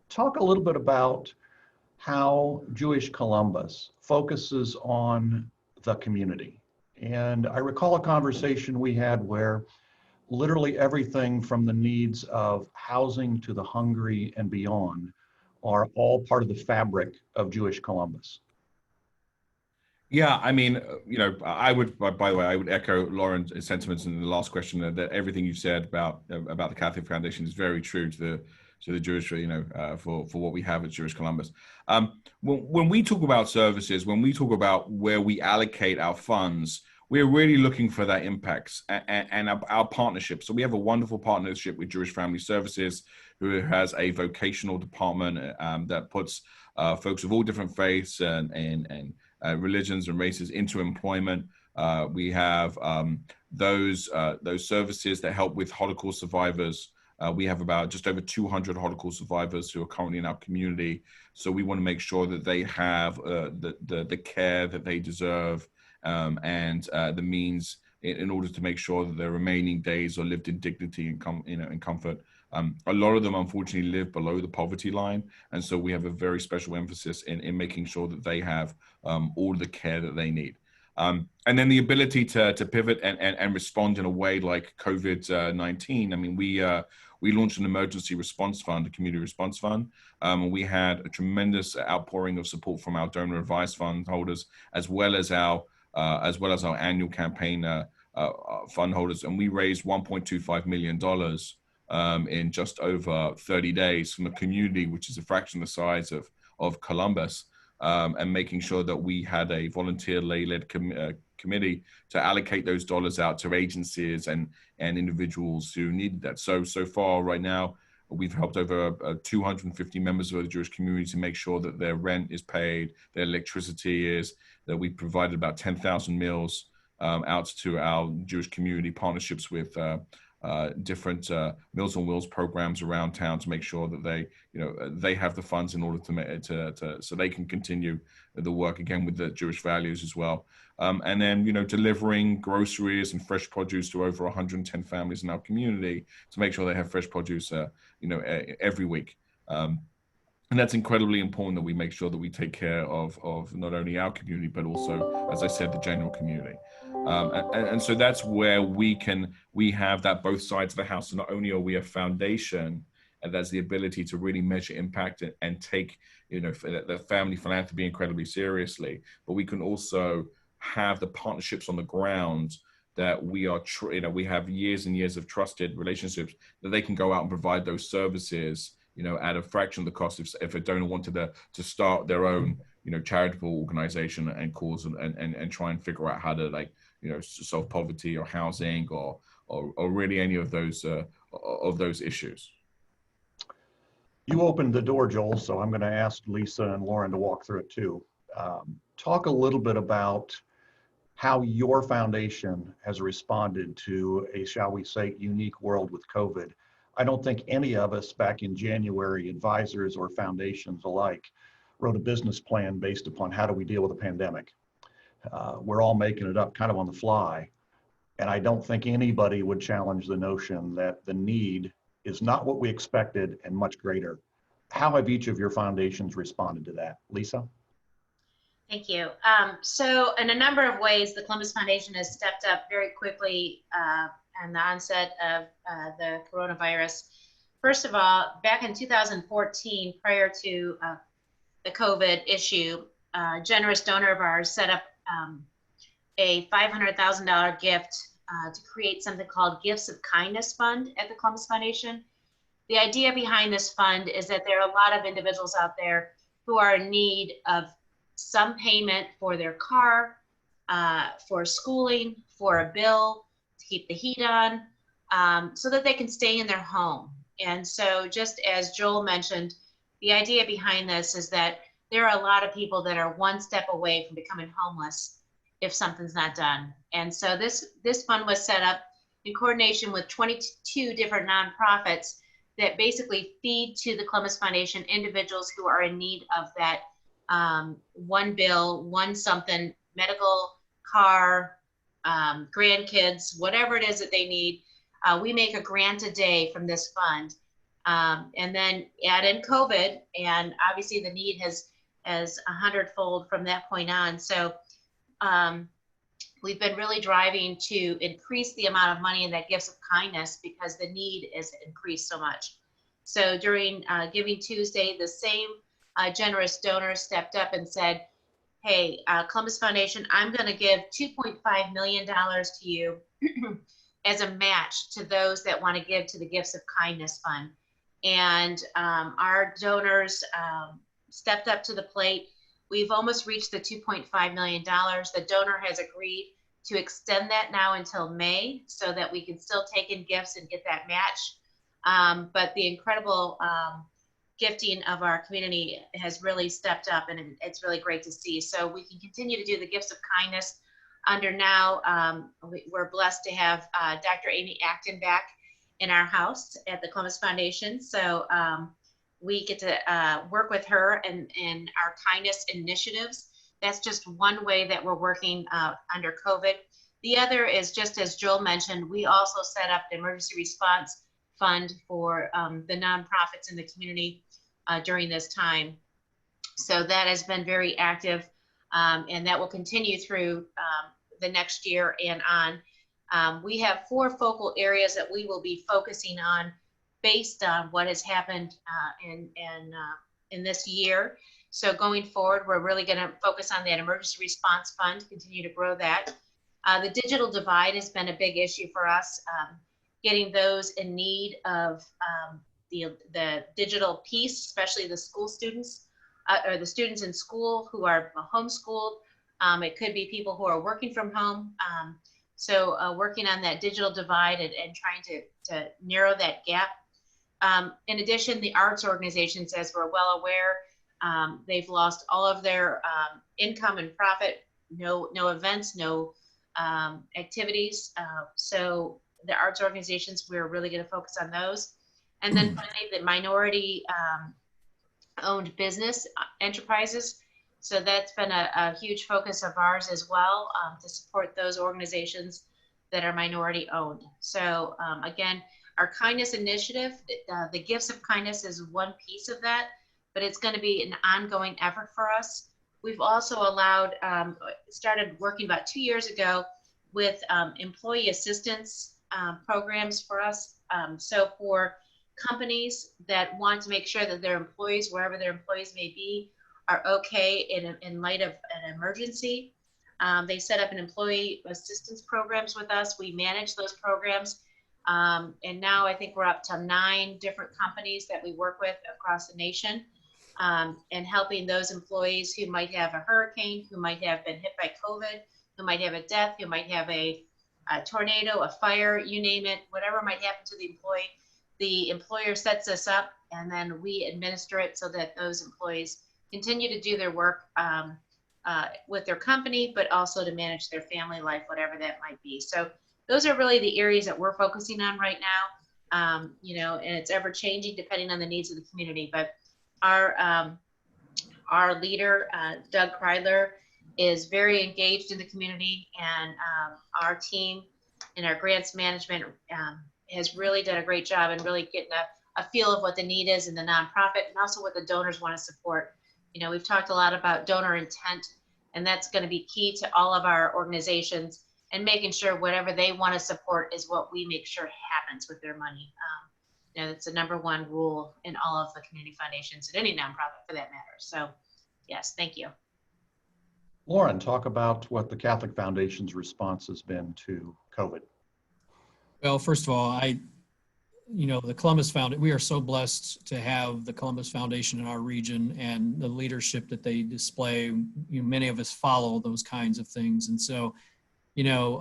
talk a little bit about how Jewish Columbus focuses on the community. And I recall a conversation we had where literally everything from the needs of housing to the hungry and beyond are all part of the fabric of Jewish Columbus. Yeah, I mean, you know, I would, by the way, I would echo Lauren's sentiments in the last question that everything you said about the Catholic Foundation is very true to the Jewish, you know, for what we have at Jewish Columbus. When we talk about services, when we talk about where we allocate our funds, we're really looking for that impacts and our partnership. So we have a wonderful partnership with Jewish Family Services, who has a vocational department that puts folks of all different faiths and religions and races into employment. We have those services that help with Holocaust survivors. We have about just over 200 Holocaust survivors who are currently in our community. So we want to make sure that they have the care that they deserve and the means in order to make sure that their remaining days are lived in dignity and comfort. A lot of them, unfortunately, live below the poverty line. And so we have a very special emphasis in making sure that they have all the care that they need. And then the ability to pivot and respond in a way like COVID-19. I mean, we launched an emergency response fund, a community response fund. We had a tremendous outpouring of support from our donor advised fund holders, as well as our annual campaign fund holders. And we raised $1.25 million in just over 30 days from a community, which is a fraction of the size of Columbus. And making sure that we had a volunteer lay-led committee to allocate those dollars out to agencies and individuals who needed that. So far right now, we've helped over 250 members of the Jewish community to make sure that their rent is paid, their electricity is, that we provided about 10,000 meals out to our Jewish community, partnerships with different Meals on Wheels programs around town to make sure that they have the funds in order to so they can continue the work again with the Jewish values as well. And then, delivering groceries and fresh produce to over 110 families in our community to make sure they have fresh produce, every week. And that's incredibly important that we make sure that we take care of not only our community, but also, as I said, the general community. And so that's where we have that both sides of the house. So not only are we a foundation, and there's the ability to really measure impact and take, the family philanthropy incredibly seriously, but we can also have the partnerships on the ground that we have years and years of trusted relationships that they can go out and provide those services, at a fraction of the cost if a donor wanted to start their own, charitable organization and cause and try and figure out how to solve poverty or housing or really any of those issues. You opened the door, Joel, so I'm going to ask Lisa and Lauren to walk through it too. Talk a little bit about how your foundation has responded to a, shall we say, unique world with COVID. I don't think any of us back in January, advisors or foundations alike, wrote a business plan based upon how do we deal with a pandemic. We're all making it up kind of on the fly. And I don't think anybody would challenge the notion that the need is not what we expected and much greater. How have each of your foundations responded to that? Lisa? Thank you. So in a number of ways, the Columbus Foundation has stepped up very quickly on the onset of the coronavirus. First of all, back in 2014, prior to the COVID issue, a generous donor of ours set up a $500,000 gift to create something called Gifts of Kindness Fund at the Columbus Foundation. The idea behind this fund is that there are a lot of individuals out there who are in need of some payment for their car, for schooling, for a bill, to keep the heat on, so that they can stay in their home. And so just as Joel mentioned, the idea behind this is that there are a lot of people that are one step away from becoming homeless if something's not done. And so this fund was set up in coordination with 22 different nonprofits that basically feed to the Columbus Foundation individuals who are in need of that one bill, one something, medical, car, grandkids, whatever it is that they need. We make a grant a day from this fund. And then add in COVID, and obviously the need has 100-fold from that point on. So we've been really driving to increase the amount of money in that Gifts of Kindness because the need is increased so much. So during Giving Tuesday, the same generous donors stepped up and said, hey, Columbus Foundation, I'm going to give $2.5 million to you as a match to those that want to give to the Gifts of Kindness Fund. And our donors stepped up to the plate. We've almost reached the $2.5 million. The donor has agreed to extend that now until May so that we can still take in gifts and get that match. But the incredible gifting of our community has really stepped up, and it's really great to see. So we can continue to do the Gifts of Kindness under now. We're blessed to have Dr. Amy Acton back in our house at the Columbus Foundation. So we get to work with her and our kindness initiatives. That's just one way that we're working under COVID. The other is, just as Joel mentioned, we also set up the emergency response fund for the nonprofits in the community during this time. So that has been very active, and that will continue through the next year and on. We have 4 focal areas that we will be focusing on based on what has happened in this year. So going forward, we're really going to focus on that emergency response fund, continue to grow that. The digital divide has been a big issue for us, getting those in need of the digital piece, especially the school students or the students in school who are homeschooled. It could be people who are working from home. So working on that digital divide and trying to narrow that gap. In addition, the arts organizations, as we're well aware, they've lost all of their income and profit, no events, no activities. So the arts organizations, we're really going to focus on those. And then finally, the minority owned business enterprises. So that's been a huge focus of ours as well, to support those organizations that are minority owned. So again, our kindness initiative, the Gifts of Kindness is one piece of that, but it's going to be an ongoing effort for us. We've also started working about 2 years ago with employee assistance programs for us. So for companies that want to make sure that their employees, wherever their employees may be, are okay in light of an emergency. They set up an employee assistance programs with us. We manage those programs. And now I think we're up to 9 different companies that we work with across the nation, and helping those employees who might have a hurricane, who might have been hit by COVID, who might have a death, who might have a tornado, a fire, you name it, whatever might happen to the employee. The employer sets us up, and then we administer it so that those employees continue to do their work with their company, but also to manage their family life, whatever that might be. So those are really the areas that we're focusing on right now. You know, and it's ever changing depending on the needs of the community. But our leader, Doug Kreidler, is very engaged in the community, and our team and our grants management has really done a great job in really getting a feel of what the need is in the nonprofit, and also what the donors want to support. You know, we've talked a lot about donor intent, and that's going to be key to all of our organizations, and making sure whatever they want to support is what we make sure happens with their money. You know, that's the #1 rule in all of the community foundations and any nonprofit for that matter. So yes, thank you. Lauren, talk about what the Catholic Foundation's response has been to COVID. Well, first of all, you know, the Columbus Foundation, we are so blessed to have the Columbus Foundation in our region and the leadership that they display. You know, many of us follow those kinds of things. And so, you know,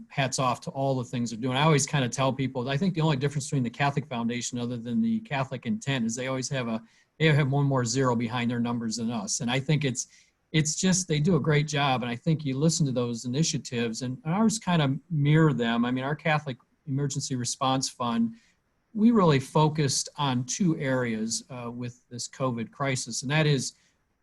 hats off to all the things they're doing. I always kind of tell people, I think the only difference between the Catholic Foundation, other than the Catholic intent, is they always have one more zero behind their numbers than us. And I think it's just, they do a great job. And I think you listen to those initiatives, and ours kind of mirror them. I mean, our Catholic Emergency Response Fund, we really focused on 2 areas with this COVID crisis. And that is,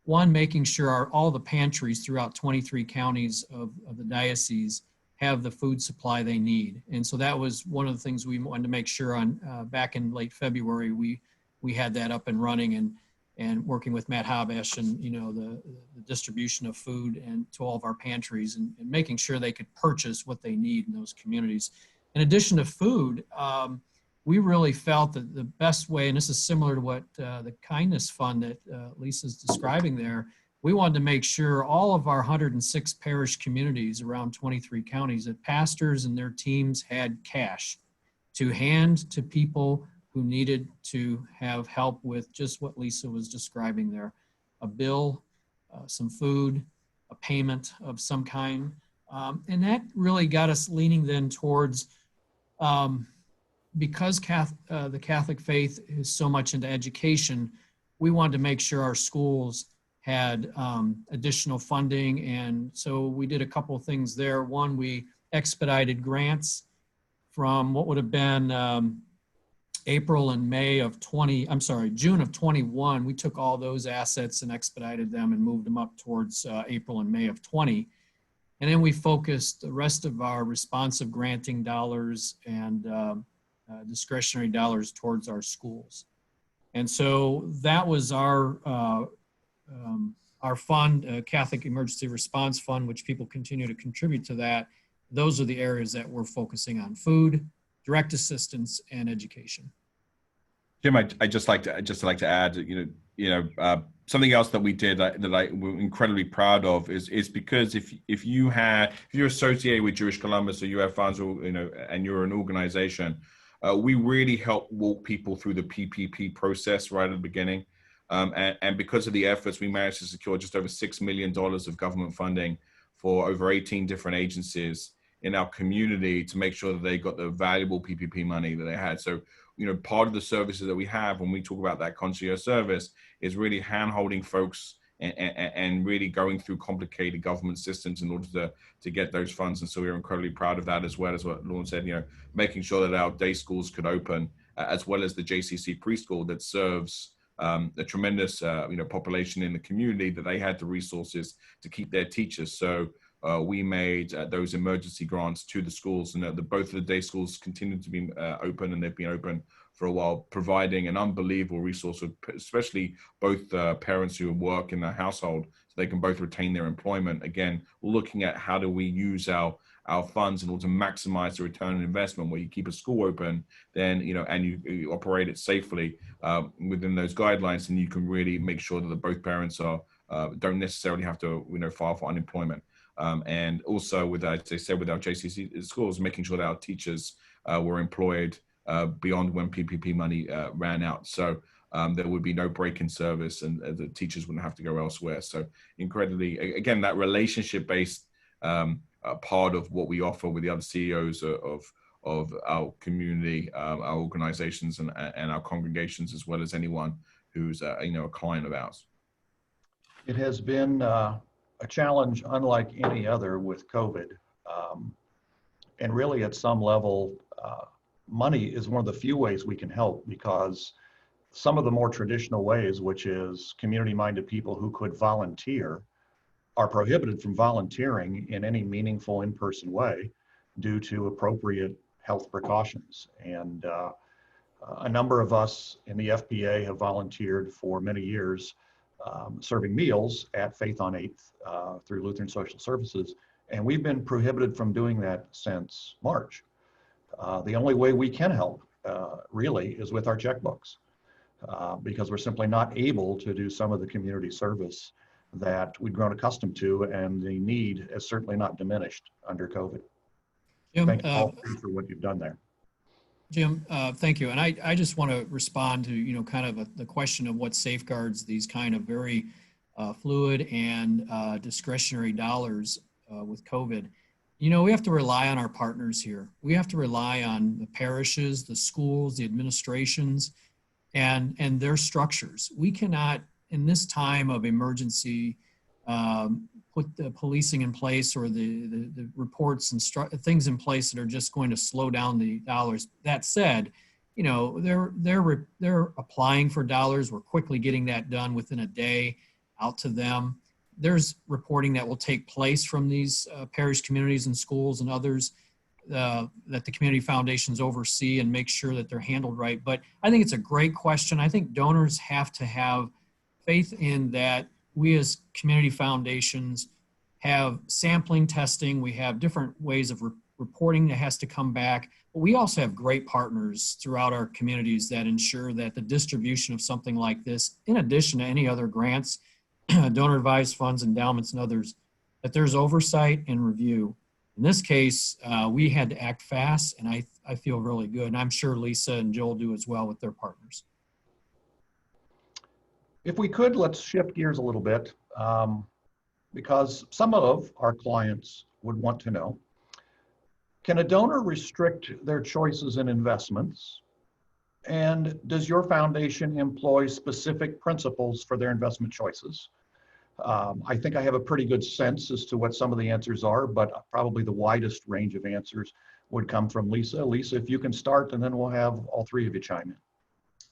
one, making sure all the pantries throughout 23 counties of the diocese have the food supply they need. And so that was one of the things we wanted to make sure on back in late February, we had that up and running, and working with Matt Habesh and, you know, the distribution of food and to all of our pantries, and making sure they could purchase what they need in those communities. In addition to food, we really felt that the best way, and this is similar to what the Kindness Fund that Lisa's describing there, we wanted to make sure all of our 106 parish communities around 23 counties, that pastors and their teams had cash to hand to people who needed to have help with just what Lisa was describing there: a bill, some food, a payment of some kind. And that really got us leaning then towards, because the Catholic faith is so much into education, we wanted to make sure our schools had additional funding. And so we did a couple of things there. One, we expedited grants from what would have been June of 21. We took all those assets and expedited them and moved them up towards April and May of 20. And then we focused the rest of our responsive granting dollars and discretionary dollars towards our schools. And so that was our fund, Catholic Emergency Response Fund, which people continue to contribute to that. Those are the areas that we're focusing on: food, direct assistance, and education. Jim, I just like to add, something else that we did that we're incredibly proud of is because if you're associated with Jewish Columbus, or you have funds, or and you're an organization, we really help walk people through the PPP process right at the beginning, and because of the efforts, we managed to secure just over $6 million of government funding for over 18 different agencies in our community to make sure that they got the valuable PPP money that they had. So, part of the services that we have when we talk about that concierge service is really hand-holding folks and really going through complicated government systems in order to get those funds. And so we're incredibly proud of that, as well as what Lauren said, making sure that our day schools could open, as well as the JCC preschool that serves a tremendous population in the community, that they had the resources to keep their teachers. So we made those emergency grants to the schools, and both of the day schools continue to be open, and they've been open for a while, providing an unbelievable resource, especially both parents who work in the household, so they can both retain their employment. Again, looking at how do we use our funds in order to maximize the return on investment, where you keep a school open, then, and you operate it safely within those guidelines, and you can really make sure that both parents are don't necessarily have to, file for unemployment. And also, with, as I said, with our JCC schools, making sure that our teachers were employed beyond when PPP money ran out. So there would be no break in service, and the teachers wouldn't have to go elsewhere. So incredibly, again, that relationship-based part of what we offer with the other CEOs of our community, our organizations, and our congregations, as well as anyone who's a client of ours. It has been a challenge unlike any other with COVID. And really, at some level, money is one of the few ways we can help, because some of the more traditional ways, which is community-minded people who could volunteer, are prohibited from volunteering in any meaningful in-person way due to appropriate health precautions. And a number of us in the FPA have volunteered for many years, serving meals at Faith on 8th through Lutheran Social Services. And we've been prohibited from doing that since March. The only way we can help really is with our checkbooks, because we're simply not able to do some of the community service that we've grown accustomed to, and the need is certainly not diminished under COVID. Jim, Thank you all for what you've done there. Jim, thank you. And I just want to respond to, kind of the question of what safeguards these kind of very fluid and discretionary dollars with COVID. We have to rely on our partners here. We have to rely on the parishes, the schools, the administrations, and their structures. We cannot, in this time of emergency, put the policing in place or the reports and things in place that are just going to slow down the dollars. That said, they're applying for dollars. We're quickly getting that done within a day out to them. There's reporting that will take place from these parish communities and schools and others that the community foundations oversee and make sure that they're handled right. But I think it's a great question. I think donors have to have faith in that we as community foundations have sampling testing. We have different ways of reporting that has to come back. But we also have great partners throughout our communities that ensure that the distribution of something like this, in addition to any other grants, donor advised funds, endowments, and others, that there's oversight and review. In this case, we had to act fast, and I feel really good. And I'm sure Lisa and Joel do as well with their partners. If we could, let's shift gears a little bit, because some of our clients would want to know, can a donor restrict their choices in investments? And does your foundation employ specific principles for their investment choices? I think I have a pretty good sense as to what some of the answers are, but probably the widest range of answers would come from Lisa. Lisa, if you can start, and then we'll have all three of you chime in.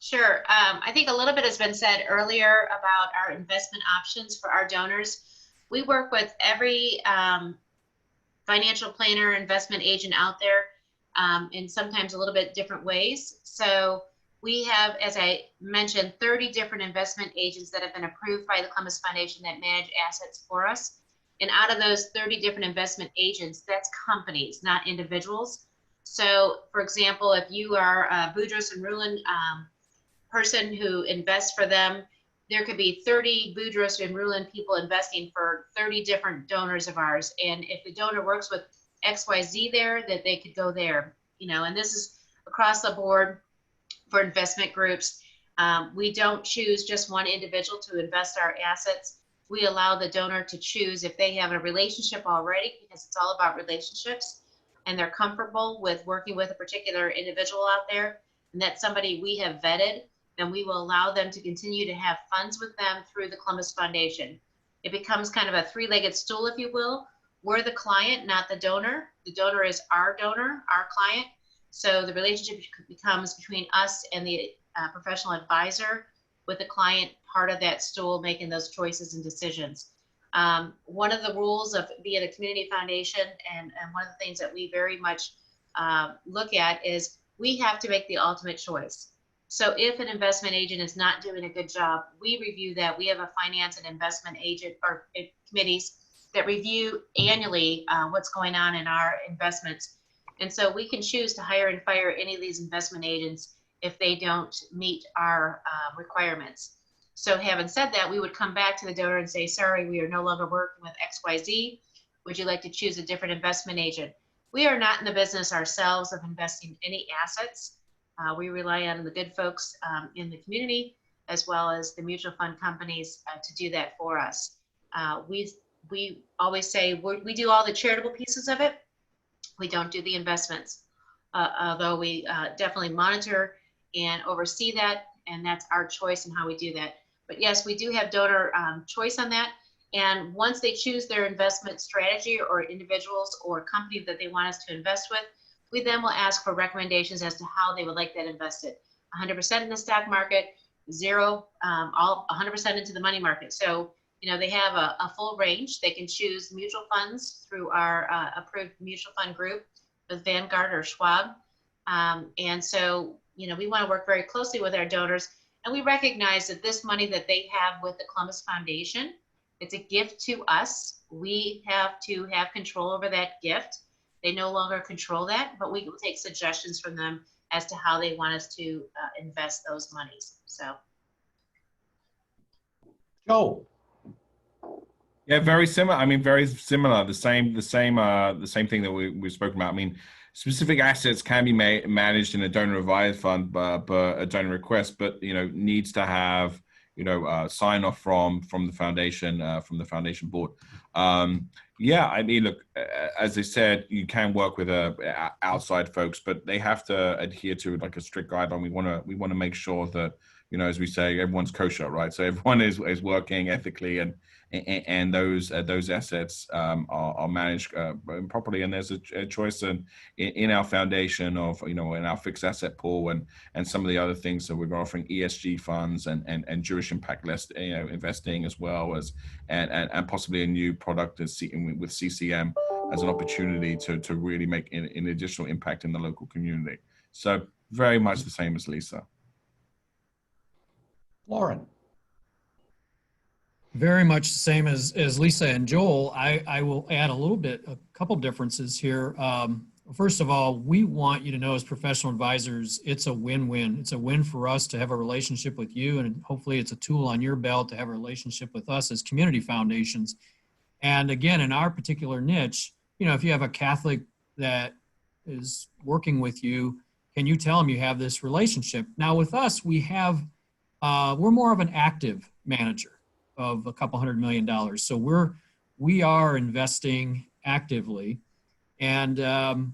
Sure. I think a little bit has been said earlier about our investment options for our donors. We work with every financial planner, investment agent out there in sometimes a little bit different ways. So we have, as I mentioned, 30 different investment agents that have been approved by the Columbus Foundation that manage assets for us. And out of those 30 different investment agents, that's companies, not individuals. So, for example, if you are a Boudreaux and Rulin person who invests for them, there could be 30 Boudreaux and Rulin people investing for 30 different donors of ours. And if the donor works with XYZ there, that they could go there, and this is across the board for investment groups. We don't choose just one individual to invest our assets. We allow the donor to choose if they have a relationship already, because it's all about relationships, and they're comfortable with working with a particular individual out there, and that's somebody we have vetted, then we will allow them to continue to have funds with them through the Columbus Foundation. It becomes kind of a three-legged stool, if you will. We're the client, not the donor. The donor is our donor, our client. So the relationship becomes between us and the professional advisor, with the client part of that stool making those choices and decisions. One of the rules of being a community foundation, and one of the things that we very much look at, is we have to make the ultimate choice. So if an investment agent is not doing a good job, we review that. We have a finance and investment agent or committees that review annually what's going on in our investments. And so we can choose to hire and fire any of these investment agents if they don't meet our requirements. So having said that, we would come back to the donor and say, sorry, we are no longer working with XYZ. Would you like to choose a different investment agent? We are not in the business ourselves of investing any assets. We rely on the good folks in the community, as well as the mutual fund companies to do that for us. We always say we do all the charitable pieces of it. We don't do the investments, although we definitely monitor and oversee that, and that's our choice in how we do that. But yes, we do have donor choice on that. And once they choose their investment strategy or individuals or company that they want us to invest with, we then will ask for recommendations as to how they would like that invested. 100% in the stock market, zero, all 100% into the money market. So, you know, they have a full range. They can choose mutual funds through our approved mutual fund group with Vanguard or Schwab. And so, you know, we want to work very closely with our donors. And we recognize that this money that they have with the Columbus Foundation, it's a gift to us. We have to have control over that gift. They no longer control that, but we will take suggestions from them as to how they want us to invest those monies. So, Joe. Yeah, very similar. I mean, very similar. The same thing that we've spoken about. I mean, specific assets can be managed in a donor advised fund, but a donor request, but needs to have sign off from the foundation board. Yeah, I mean, look, as I said, you can work with outside folks, but they have to adhere to like a strict guideline. We want to make sure that as we say, everyone's kosher, right? So everyone is working ethically and those assets are managed properly. And there's a choice in our foundation of in our fixed asset pool and some of the other things that we're offering ESG funds and Jewish impact investing as well as and possibly a new product with CCM as an opportunity to really make an additional impact in the local community. So very much the same as Lisa. Lauren. Very much the same as Lisa and Joel. I will add a couple differences here. First of all, we want you to know as professional advisors, it's a win-win. It's a win for us to have a relationship with you, and hopefully it's a tool on your belt to have a relationship with us as community foundations. And again, in our particular niche, if you have a Catholic that is working with you, can you tell them you have this relationship? Now with us, we're more of an active manager of a couple $100 million. So we are investing actively. And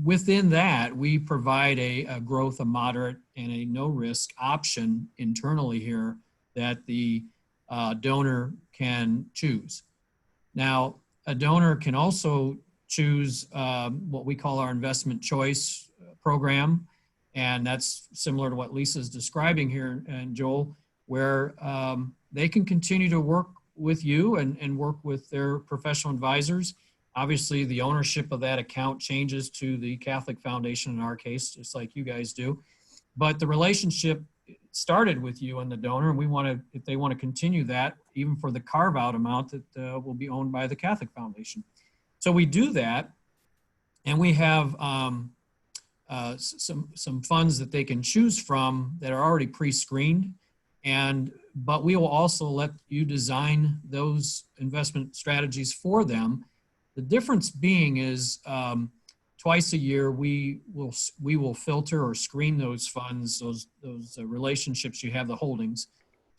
within that, we provide a growth, a moderate, and a no risk option internally here that the donor can choose. Now, a donor can also choose what we call our investment choice program. And that's similar to what Lisa's describing here, and Joel, where they can continue to work with you and work with their professional advisors. Obviously, the ownership of that account changes to the Catholic Foundation in our case, just like you guys do. But the relationship started with you and the donor, and if they want to continue that, even for the carve-out amount that will be owned by the Catholic Foundation. So we do that, and we have some funds that they can choose from that are already pre-screened. But we will also let you design those investment strategies for them. The difference being is twice a year we will filter or screen those funds, those relationships you have, the holdings,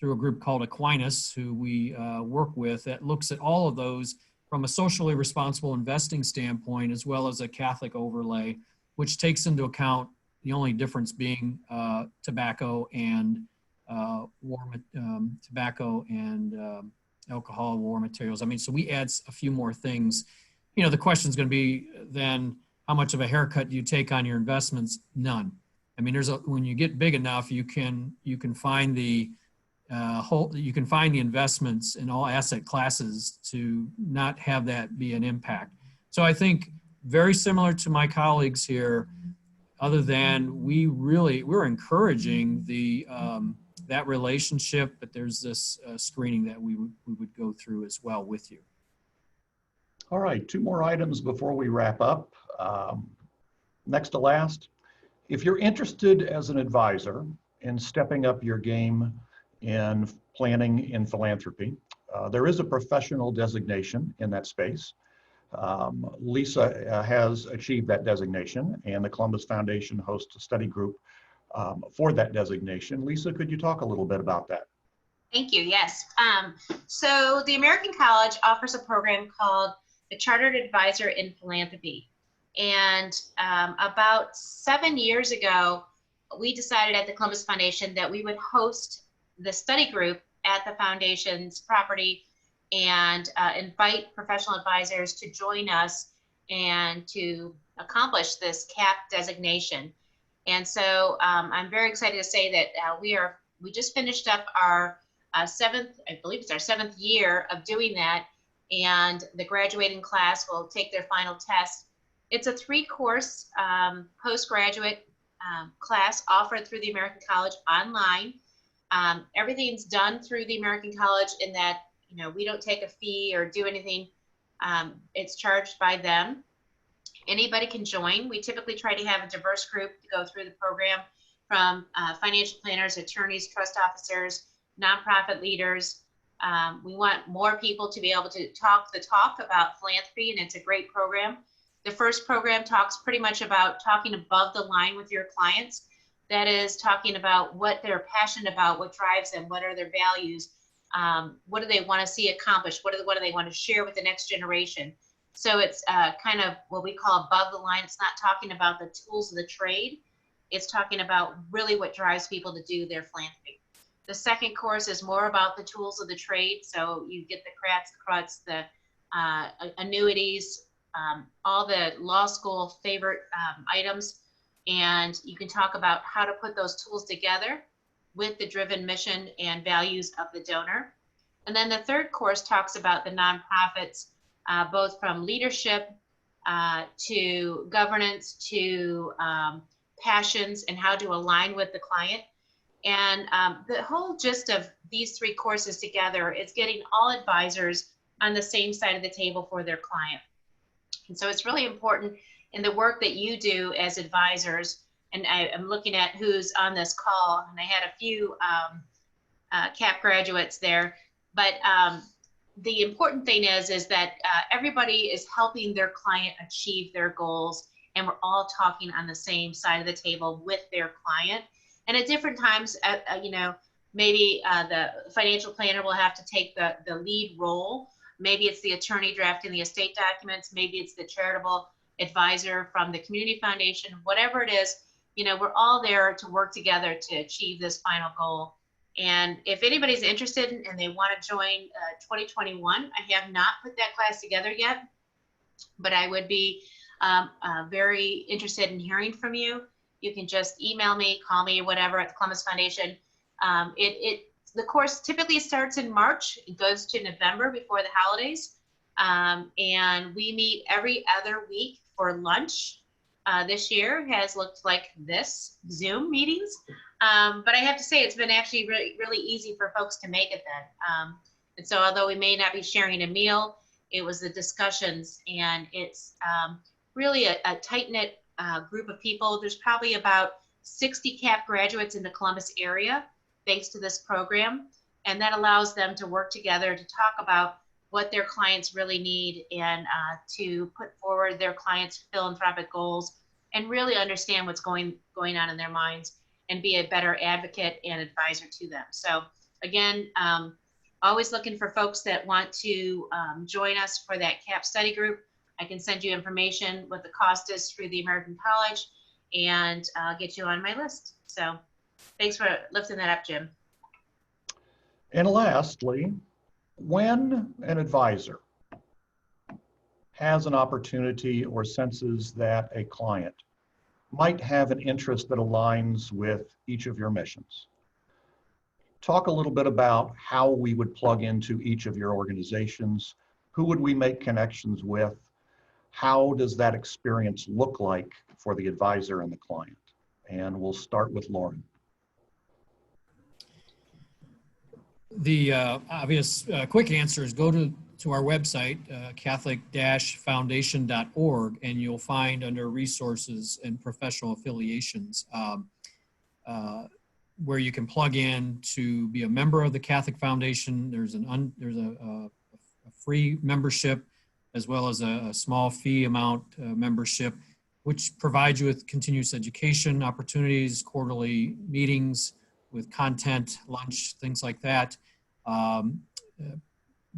through a group called Aquinas, who we work with, that looks at all of those from a socially responsible investing standpoint, as well as a Catholic overlay, which takes into account the only difference being tobacco and alcohol, war materials. I mean, so we add a few more things. The question is going to be then, how much of a haircut do you take on your investments? None. I mean, when you get big enough, you can find the investments in all asset classes to not have that be an impact. So I think very similar to my colleagues here, other than we're encouraging the that relationship, but there's this screening that we would go through as well with you. All right, 2 more items before we wrap up. Next to last, if you're interested as an advisor in stepping up your game in planning in philanthropy, there is a professional designation in that space. Lisa has achieved that designation, and the Columbus Foundation hosts a study group for that designation. Lisa, could you talk a little bit about that? Thank you. Yes. So the American College offers a program called the Chartered Advisor in Philanthropy. And about 7 years ago, we decided at the Columbus Foundation that we would host the study group at the foundation's property and invite professional advisors to join us and to accomplish this CAP designation. And so I'm very excited to say that we just finished up our I believe it's our 7th year of doing that, and the graduating class will take their final test. It's a 3-course postgraduate class offered through the American College online. Everything's done through the American College in that, you know, we don't take a fee or do anything. It's charged by them. Anybody can join. We typically try to have a diverse group to go through the program, from financial planners, attorneys, trust officers, nonprofit leaders. We want more people to be able to talk the talk about philanthropy, and it's a great program. The first program talks pretty much about talking above the line with your clients. That is, talking about what they're passionate about, what drives them, what are their values, what do they want to see accomplished, what do they want to share with the next generation. So it's kind of what we call above the line. It's not talking about the tools of the trade. It's talking about really what drives people to do their philanthropy. The second course is more about the tools of the trade. So you get the crafts, the cruts, the annuities, all the law school favorite items. And you can talk about how to put those tools together with the driven mission and values of the donor. And then the third course talks about the nonprofits, both from leadership to governance to passions, and how to align with the client. And the whole gist of these 3 courses together is getting all advisors on the same side of the table for their client. And so it's really important in the work that you do as advisors. And I'm looking at who's on this call, and I had a few CAP graduates there. But the important thing is that everybody is helping their client achieve their goals, and we're all talking on the same side of the table with their client. And at different times, you know, maybe the financial planner will have to take the lead role. Maybe it's the attorney drafting the estate documents. Maybe it's the charitable advisor from the community foundation. Whatever it is, you know, we're all there to work together to achieve this final goal. And if anybody's interested and they want to join 2021, I have not put that class together yet, but I would be very interested in hearing from you. You can just email me, call me, whatever, at the Columbus Foundation. The course typically starts in March. It goes to November before the holidays. And we meet every other week for lunch. This year has looked like this, Zoom meetings. But I have to say, it's been actually really, really easy for folks to make it then. And so although we may not be sharing a meal, it was the discussions, and it's really a tight-knit group of people. There's probably about 60 CAP graduates in the Columbus area, thanks to this program. And that allows them to work together to talk about what their clients really need, and to put forward their clients' philanthropic goals, and really understand what's going on in their minds, and be a better advocate and advisor to them. So again, always looking for folks that want to join us for that CAP study group. I can send you information what the cost is through the American College, and get you on my list. So thanks for lifting that up, Jim. And lastly, when an advisor has an opportunity or senses that a client might have an interest that aligns with each of your missions, talk a little bit about how we would plug into each of your organizations. Who would we make connections with? How does that experience look like for the advisor and the client? And we'll start with Lauren. The obvious quick answer is go to our website, catholic-foundation.org, and you'll find under resources and professional affiliations where you can plug in to be a member of the Catholic Foundation. There's a free membership as well as a small fee amount membership, which provides you with continuous education opportunities, quarterly meetings with content, lunch, things like that.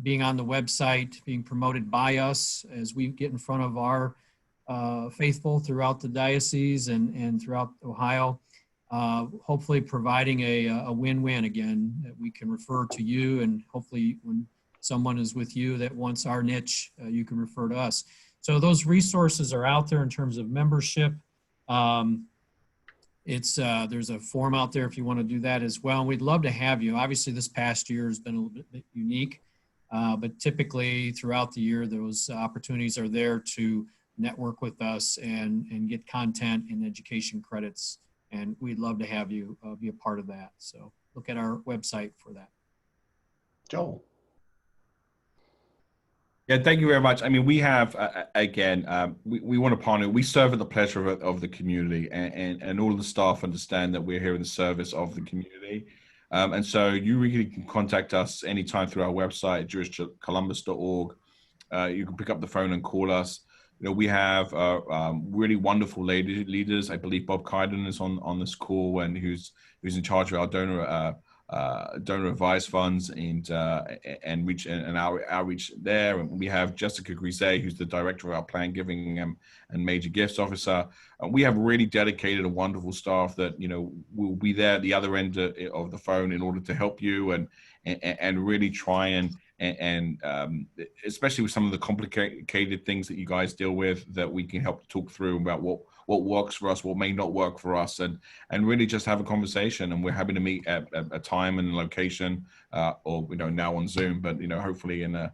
Being on the website, being promoted by us as we get in front of our faithful throughout the diocese and throughout Ohio, hopefully providing a win-win again that we can refer to you, and hopefully when someone is with you that wants our niche, you can refer to us. So those resources are out there in terms of membership. There's a form out there if you want to do that as well. And we'd love to have you. Obviously, this past year has been a little bit unique, but typically throughout the year, those opportunities are there to network with us and get content and education credits. And we'd love to have you be a part of that. So look at our website for that. Joel. Yeah, thank you very much. I mean, we have, we want to partner. We serve at the pleasure of the community, and all of the staff understand that we're here in the service of the community. And so you really can contact us anytime through our website, jewishcolumbus.org. You can pick up the phone and call us. You know, we have really wonderful leaders. I believe Bob Kyden is on this call, and who's in charge of our donor advised funds and our outreach there. And we have Jessica Grise, who's the director of our plan giving and major gifts officer. We have really dedicated and wonderful staff that, you know, will be there at the other end of the phone in order to help you and really try and especially with some of the complicated things that you guys deal with, that we can help talk through about what works for us, what may not work for us, and really just have a conversation. And we're happy to meet at a time and location, or, you know, now on Zoom, but, you know, hopefully in the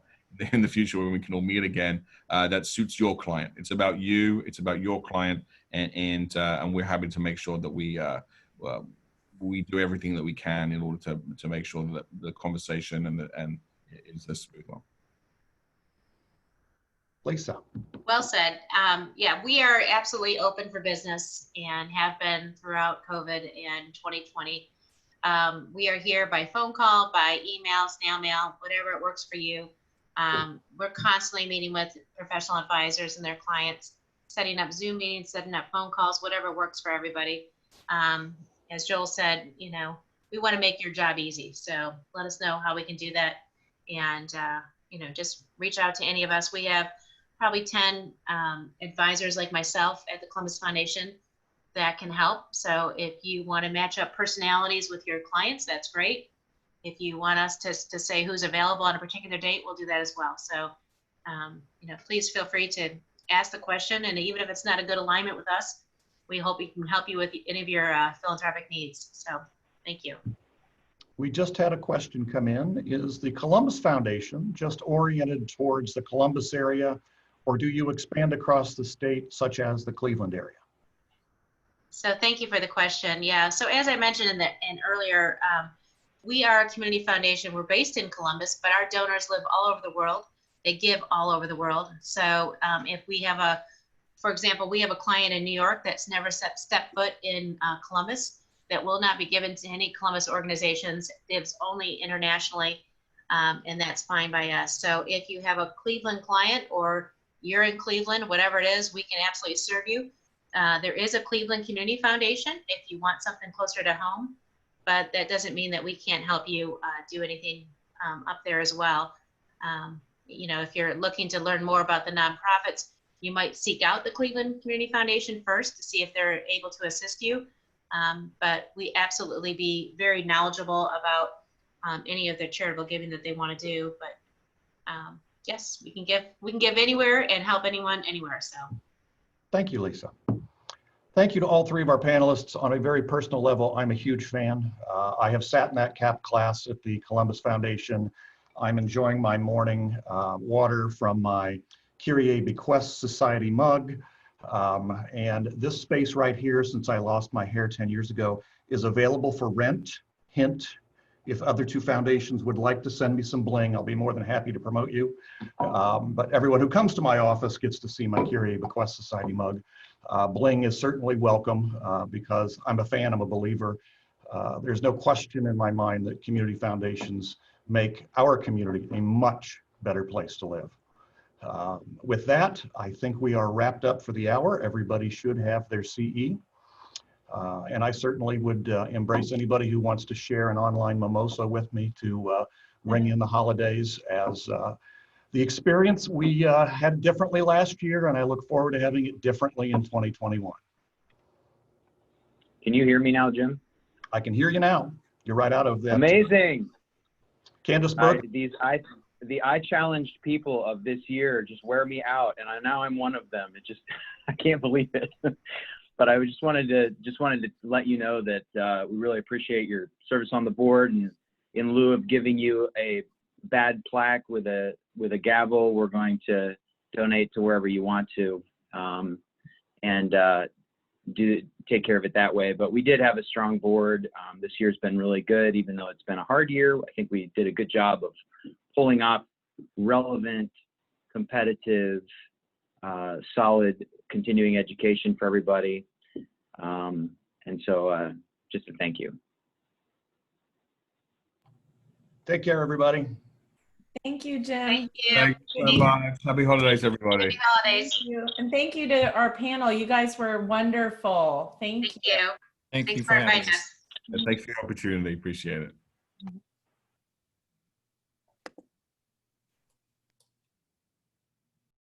future when we can all meet again, that suits your client. It's about you, it's about your client, and we're happy to make sure that we do everything that we can in order to make sure that the conversation and is a smooth one. Lisa. Well said. Yeah, we are absolutely open for business and have been throughout COVID and 2020. We are here by phone call, by email, snail mail, whatever it works for you. We're constantly meeting with professional advisors and their clients, setting up Zoom meetings, setting up phone calls, whatever works for everybody. As Joel said, you know, we want to make your job easy. So let us know how we can do that. And, you know, just reach out to any of us. We have probably 10 advisors like myself at the Columbus Foundation that can help. So if you want to match up personalities with your clients, that's great. If you want us to say who's available on a particular date, we'll do that as well. So, you know, please feel free to ask the question. And even if it's not a good alignment with us, we hope we can help you with any of your philanthropic needs. So thank you. We just had a question come in. Is the Columbus Foundation just oriented towards the Columbus area, or do you expand across the state, such as the Cleveland area? So thank you for the question. Yeah, so as I mentioned in earlier, we are a community foundation. We're based in Columbus, but our donors live all over the world. They give all over the world. So if we have for example, we have a client in New York that's never stepped foot in Columbus, that will not be given to any Columbus organizations, gives only internationally, and that's fine by us. So if you have a Cleveland client, or you're in Cleveland, whatever it is, we can absolutely serve you. There is a Cleveland Community Foundation if you want something closer to home, but that doesn't mean that we can't help you do anything up there as well. You know, if you're looking to learn more about the nonprofits, you might seek out the Cleveland Community Foundation first to see if they're able to assist you. But we absolutely be very knowledgeable about any of the charitable giving that they want to do. But yes, we can give anywhere and help anyone anywhere. So thank you, Lisa. Thank you to all three of our panelists. On a very personal level, I'm a huge fan. I have sat in that CAP class at the Columbus Foundation. I'm enjoying my morning water from my Kyrie Bequest Society mug. And this space right here, since I lost my hair 10 years ago, is available for rent. Hint, if other two foundations would like to send me some bling, I'll be more than happy to promote you. But everyone who comes to my office gets to see my Curie Bequest Society mug. Bling is certainly welcome because I'm a fan, I'm a believer. There's no question in my mind that community foundations make our community a much better place to live. With that, I think we are wrapped up for the hour. Everybody should have their CE. And I certainly would embrace anybody who wants to share an online mimosa with me to ring in the holidays as the experience we had differently last year, and I look forward to having it differently in 2021. Can you hear me now, Jim? I can hear you now. You're right out of that. Amazing. Candace Brooke. I challenged people of this year just wear me out, and now I'm one of them. It just I can't believe it. But I just wanted to let you know that we really appreciate your service on the board, and in lieu of giving you a bad plaque with a gavel, we're going to donate to wherever you want to, and take care of it that way. But we did have a strong board. This year's been really good, even though it's been a hard year. I think we did a good job of pulling off relevant, competitive, solid continuing education for everybody. And so just a thank you. Take care, everybody. Thank you, Jim. Thank you. Thanks so much. Happy holidays, everybody. Happy holidays. Thank you. And thank you to our panel. You guys were wonderful. Thank Thank you. you. Thank Thanks you for for having inviting us. us. And thanks for the opportunity. Appreciate it.